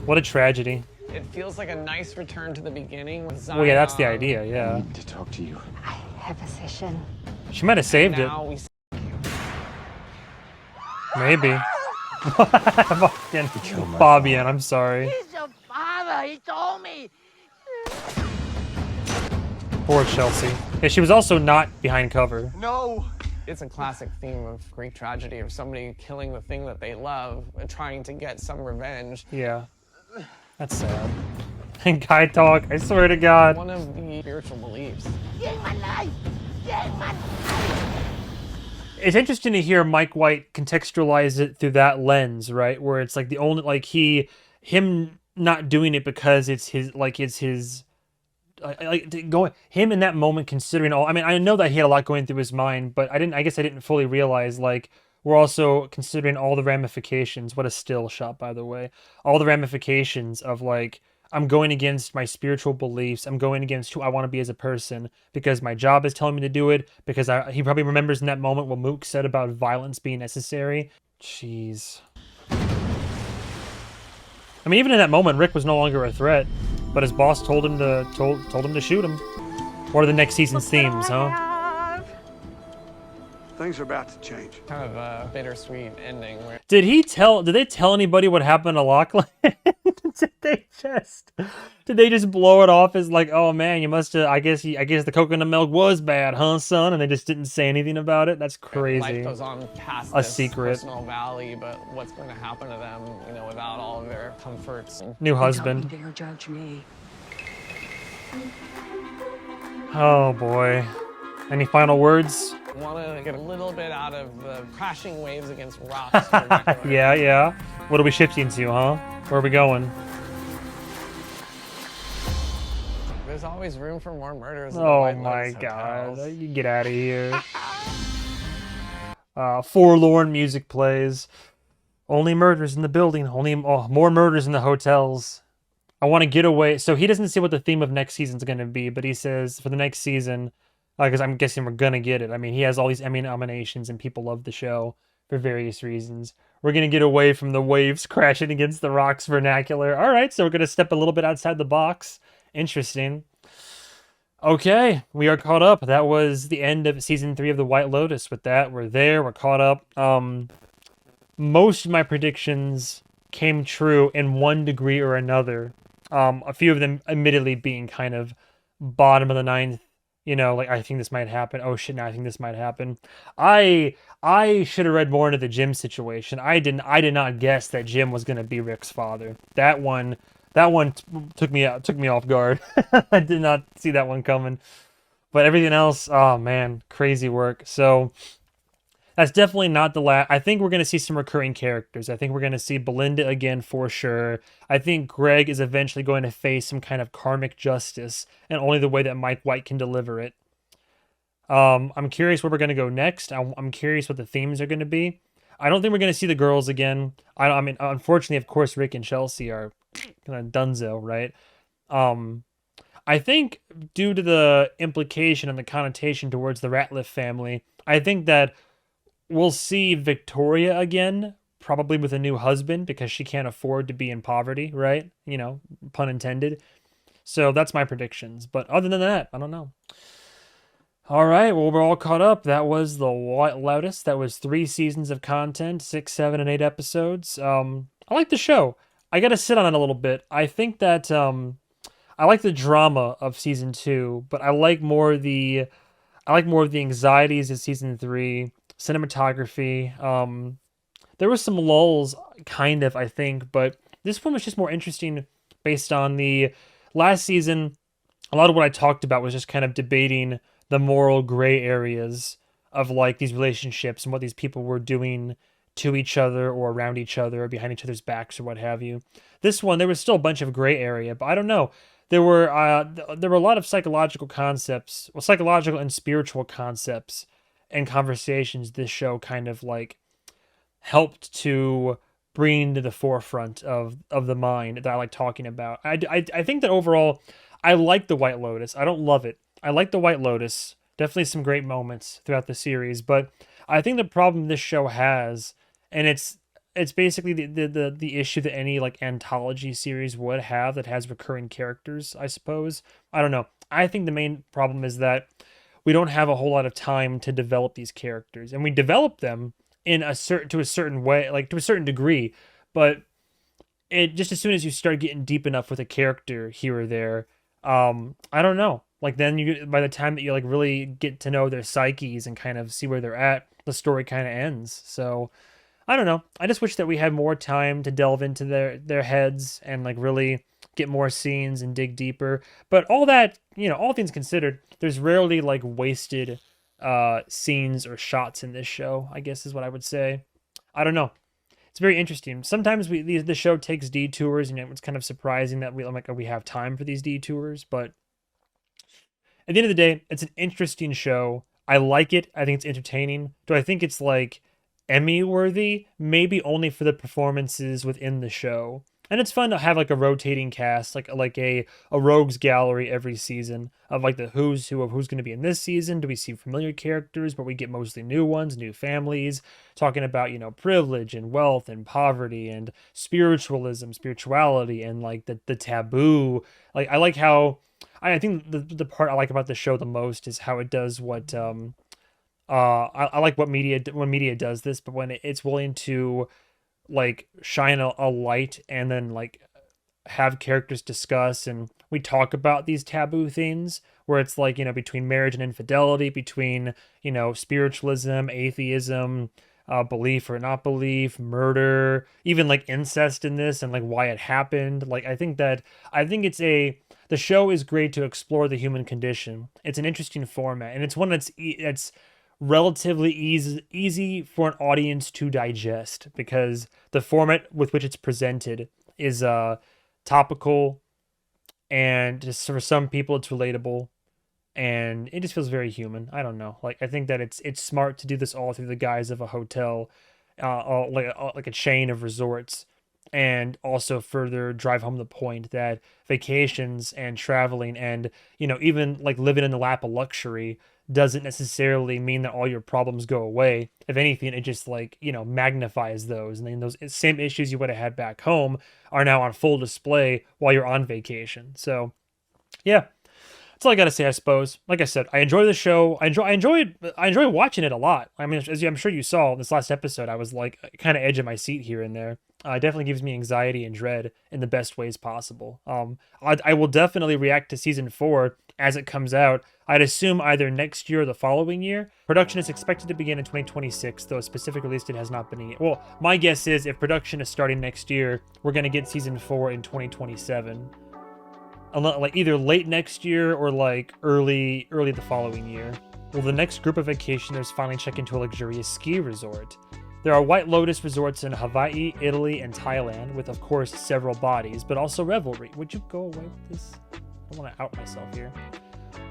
What a tragedy. It feels like a nice return to the beginning with Zion. Well, yeah, that's the idea, yeah. I need to talk to you. I have a session. She might have saved it. Now we Maybe. Fucking Fabian, I'm sorry. He's your father, he told me. Poor Chelsea. Yeah, she was also not behind cover. No! It's a classic theme of Greek tragedy of somebody killing the thing that they love and trying to get some revenge. Yeah. That's sad. And guy talk, I swear to God. One of the spiritual beliefs. It's interesting to hear Mike White contextualize it through that lens, right? Where it's like the only, like him not doing it because it's his, him in that moment considering all, I mean, I know that he had a lot going through his mind, but I guess I didn't fully realize, like, we're also considering all the ramifications. What a still shot, by the way. All the ramifications of, like, I'm going against my spiritual beliefs. I'm going against who I want to be as a person because my job is telling me to do it. Because he probably remembers in that moment what Mook said about violence being necessary. Jeez. I mean, even in that moment, Rick was no longer a threat, but his boss told him to shoot him. What are the next season's themes, huh? Things are about to change. Kind of a bittersweet ending. Where Did they tell anybody what happened to Lachlan? Did they just blow it off as like, oh man, you must have, I guess the coconut milk was bad, huh, son? And they just didn't say anything about it? That's crazy. life goes on past A this secret. personal valley, but what's going to happen to them, you know, without all of their comforts? New husband. Don't dare judge me. Oh boy. Any final words? I want to get a little bit out of the crashing waves against rocks. vernacular. Yeah. What are we shifting to, huh? Where are we going? There's always room for more murders. In the Oh White my Lotus god. hotels. You get out of here. Forlorn music plays. Only murders in the building. Only more murders in the hotels. I want to get away. So he doesn't say what the theme of next season's going to be, but he says for the next season, because I'm guessing we're going to get it. I mean, he has all these Emmy nominations and people love the show for various reasons. We're going to get away from the waves crashing against the rocks vernacular. All right, so we're going to step a little bit outside the box. Interesting. Okay, we are caught up. That was the end of season 3 of The White Lotus. With that, we're there. We're caught up. Most of my predictions came true in one degree or another. A few of them admittedly being kind of bottom of the ninth. You know, like, I think this might happen. Oh shit, now I think this might happen. I should have read more into the Jim situation. I did not guess that Jim was gonna be Rick's father. That one took me off guard. I did not see that one coming. But everything else, oh man, crazy work. So that's definitely not the last. I think we're going to see some recurring characters. I think we're going to see Belinda again for sure. I think Greg is eventually going to face some kind of karmic justice, and only the way that Mike White can deliver it. I'm curious where we're going to go next. I'm curious what the themes are going to be. I don't think we're going to see the girls again. I mean, unfortunately, of course, Rick and Chelsea are kind of dunzo, right? I think due to the implication and the connotation towards the Ratliff family, I think that we'll see Victoria again, probably with a new husband, because she can't afford to be in poverty, right? You know, pun intended. So that's my predictions. But other than that, I don't know. All right, well, we're all caught up. That was The White Lotus. That was 3 seasons of content, 6, 7, and 8 episodes. I like the show. I got to sit on it a little bit. I think that I like the drama of season 2, but I like more of the anxieties of season 3. Cinematography. There was some lulls, kind of, I think, but this one was just more interesting based on the last season. A lot of what I talked about was just kind of debating the moral gray areas of like these relationships and what these people were doing to each other or around each other or behind each other's backs or what have you. This one, there was still a bunch of gray area, but I don't know. There were a lot of psychological concepts, well, psychological and spiritual concepts and conversations this show kind of like helped to bring to the forefront of the mind that I like talking about. I think that overall, I like The White Lotus. I don't love it. I like The White Lotus. Definitely some great moments throughout the series, but I think the problem this show has, and it's basically the issue that any like anthology series would have that has recurring characters, I suppose. I don't know. I think the main problem is that we don't have a whole lot of time to develop these characters, and we develop them in to a certain way, like to a certain degree, but it just as soon as you start getting deep enough with a character here or there, I don't know. Like then by the time that you like really get to know their psyches and kind of see where they're at, the story kind of ends. So I don't know. I just wish that we had more time to delve into their heads and like really get more scenes and dig deeper. But all that, you know, all things considered, there's rarely like wasted scenes or shots in this show, I guess is what I would say. I don't know. It's very interesting. Sometimes the show takes detours, and it's kind of surprising that we have time for these detours, but at the end of the day, it's an interesting show. I like it. I think it's entertaining. Do I think it's like Emmy worthy? Maybe only for the performances within the show. And it's fun to have like a rotating cast, like a rogues gallery every season of like the who's who of who's going to be in this season. Do we see familiar characters, but we get mostly new ones, new families, talking about, you know, privilege and wealth and poverty and spirituality and like the taboo. Like I like how I think the part I like about the show the most is how it does what I like when media does this, but when it's willing to like shine a light and then like have characters discuss and we talk about these taboo things where it's like, between marriage and infidelity, between, spiritualism, atheism, belief or not belief, murder, even like incest in this and like why it happened. Like, I think the show is great to explore the human condition. It's an interesting format and it's one that's relatively easy for an audience to digest because the format with which it's presented is topical, and just for some people it's relatable, and it just feels very human. I don't know. Like, I think that it's smart to do this all through the guise of a hotel, like a chain of resorts, and also further drive home the point that vacations and traveling and even like living in the lap of luxury doesn't necessarily mean that all your problems go away. If anything, it just like, magnifies those. And then those same issues you would have had back home are now on full display while you're on vacation. So yeah, that's all I gotta say, I suppose. Like I said, I enjoy the show. I enjoy watching it a lot. I mean, as I'm sure you saw in this last episode, I was like kind of edge of my seat here and there. It definitely gives me anxiety and dread in the best ways possible. I will definitely react to season 4 as it comes out. I'd assume either next year or the following year. Production is expected to begin in 2026, though a specific release date has not been yet. Well, my guess is if production is starting next year, we're gonna get season 4 in 2027. Like either late next year or like early the following year. Will the next group of vacationers finally check into a luxurious ski resort? There are White Lotus resorts in Hawaii, Italy, and Thailand, with of course several bodies, but also Revelry. Would you go away with this? I don't want to out myself here.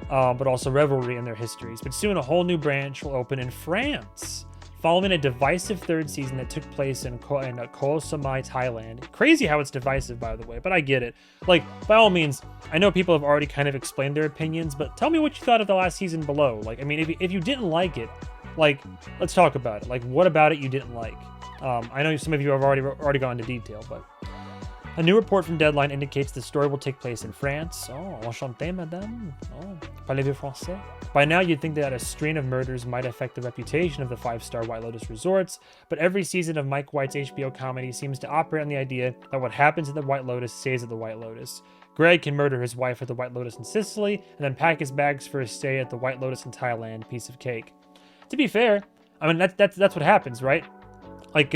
But also Revelry and their histories. But soon a whole new branch will open in France, following a divisive third season that took place in Koh Samui, Thailand. Crazy how it's divisive, by the way, but I get it. Like, by all means, I know people have already kind of explained their opinions, but tell me what you thought of the last season below. Like, I mean, if you didn't like it, like, let's talk about it. Like, what about it you didn't like? I know some of you have already gone into detail, but a new report from Deadline indicates the story will take place in France. Oh, enchanté, madame. Oh, parlez-vous français? By now, you'd think that a string of murders might affect the reputation of the 5-star White Lotus resorts, but every season of Mike White's HBO comedy seems to operate on the idea that what happens at the White Lotus stays at the White Lotus. Greg can murder his wife at the White Lotus in Sicily, and then pack his bags for a stay at the White Lotus in Thailand. Piece of cake. To be fair, I mean, that's what happens, right? Like,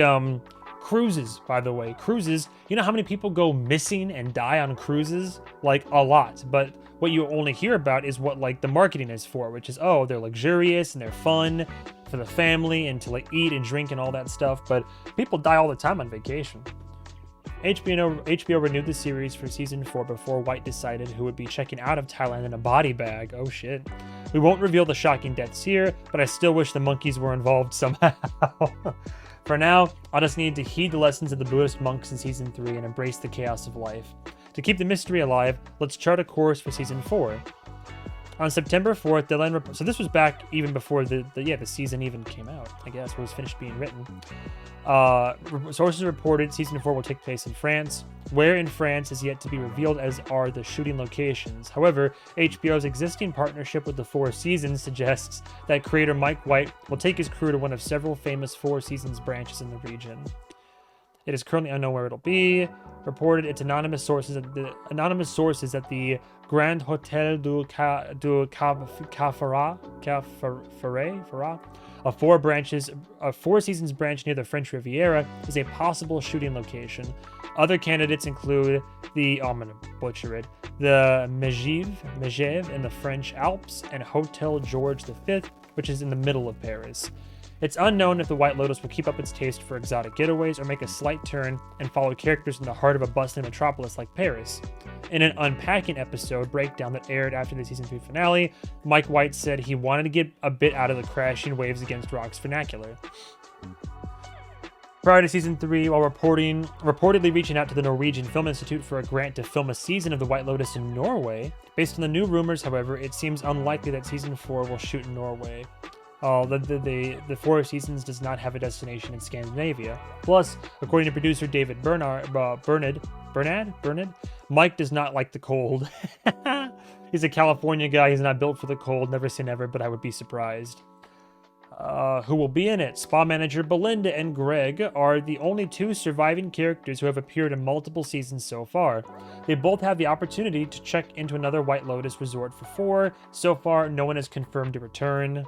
cruises, by the way. Cruises, you know how many people go missing and die on cruises? Like, a lot. But what you only hear about is what, like, the marketing is for, which is, oh, they're luxurious and they're fun for the family and to, like, eat and drink and all that stuff. But people die all the time on vacation. HBO renewed the series for season 4 before White decided who would be checking out of Thailand in a body bag. Oh shit. We won't reveal the shocking deaths here, but I still wish the monkeys were involved somehow. For now, I'll just need to heed the lessons of the Buddhist monks in season 3 and embrace the chaos of life. To keep the mystery alive, let's chart a course for season 4. On September 4th, Deadline so this was back even before the season even came out, I guess, or was finished being written. Sources reported season 4 will take place in France. Where in France is yet to be revealed, as are the shooting locations. However, HBO's existing partnership with the Four Seasons suggests that creator Mike White will take his crew to one of several famous Four Seasons branches in the region. It is currently unknown where it'll be. Reported its anonymous sources at the Grand Hotel du Cafara, a Four Seasons branch near the French Riviera, is a possible shooting location. Other candidates include the, I'm gonna butcher it, the Megève in the French Alps, and Hotel George V, which is in the middle of Paris. It's unknown if the White Lotus will keep up its taste for exotic getaways or make a slight turn and follow characters in the heart of a bustling metropolis like Paris. In an Unpacking episode breakdown that aired after the season 3 finale, Mike White said he wanted to get a bit out of the crashing waves against rocks vernacular. Prior to season 3, while reportedly reaching out to the Norwegian Film Institute for a grant to film a season of the White Lotus in Norway, based on the new rumors, however, it seems unlikely that season 4 will shoot in Norway. The Four Seasons does not have a destination in Scandinavia. Plus, according to producer David Bernard, Mike does not like the cold. He's a California guy. He's not built for the cold. Never say never, but I would be surprised. who will be in it. Spa manager Belinda and Greg are the only two surviving characters who have appeared in multiple seasons so far. They both have the opportunity to check into another White Lotus resort for 4. So far, no one has confirmed a return.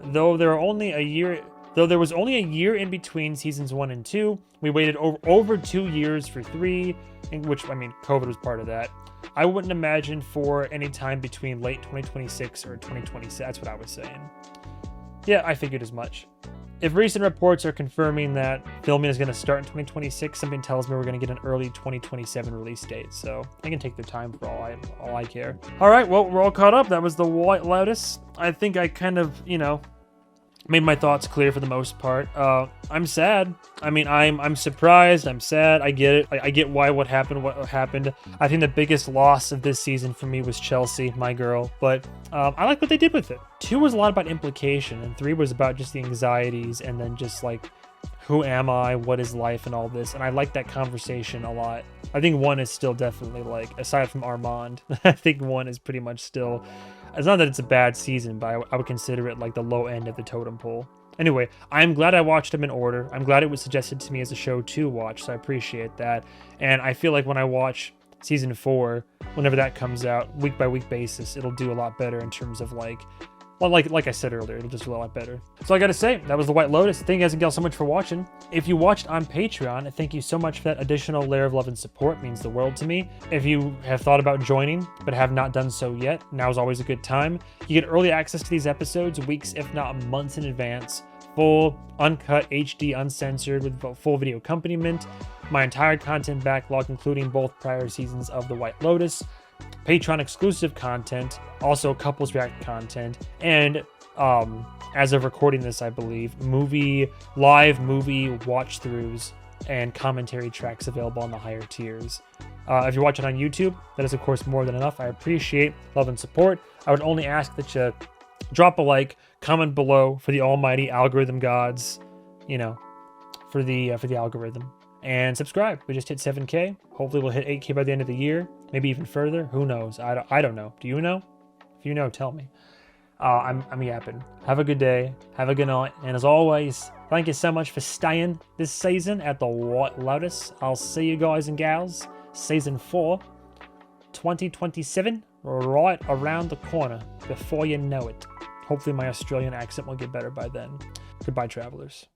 Though there was only a year in between seasons 1 and 2, we waited over 2 years for 3, which, I mean, COVID was part of that. I wouldn't imagine for any time between late 2026 or 2027. That's what I was saying. Yeah, I figured as much. If recent reports are confirming that filming is going to start in 2026, something tells me we're going to get an early 2027 release date. So I can take the time for all I care. All right, well, we're all caught up. That was The White Lotus. I think I kind of, made my thoughts clear for the most part. I'm sad. I mean, I'm surprised. I'm sad. I get it. I get what happened. I think the biggest loss of this season for me was Chelsea, my girl. But I like what they did with it. 2 was a lot about implication, and 3 was about just the anxieties, and then just like, who am I? What is life? And all this. And I like that conversation a lot. I think 1 is still definitely, like, aside from Armand, I think 1 is pretty much still... It's not that it's a bad season, but I would consider it like the low end of the totem pole. Anyway, I'm glad I watched them in order. I'm glad it was suggested to me as a show to watch, so I appreciate that. And I feel like when I watch season 4, whenever that comes out, week by week basis, it'll do a lot better in terms of like I said earlier, it'll just do a lot better. So I gotta say, that was The White Lotus. Thank you guys again so much for watching. If you watched on Patreon, thank you so much for that additional layer of love and support. It means the world to me. If you have thought about joining, but have not done so yet, now is always a good time. You get early access to these episodes weeks, if not months in advance. Full, uncut, HD, uncensored, with full video accompaniment. My entire content backlog, including both prior seasons of The White Lotus. Patreon exclusive content, also couples react content, and as of recording this, I believe, live movie watch throughs and commentary tracks available on the higher tiers. If you're watching on YouTube, that is of course more than enough. I appreciate love and support. I would only ask that you drop a like, comment below for the almighty algorithm gods, for the algorithm. And subscribe. We just hit 7K. Hopefully we'll hit 8K by the end of the year. Maybe even further. Who knows? I don't know. Do you know? If you know, tell me. I'm yapping. Have a good day. Have a good night. And as always, thank you so much for staying this season at the White Lotus. I'll see you guys and gals. Season 4, 2027, right around the corner before you know it. Hopefully my Australian accent will get better by then. Goodbye, travelers.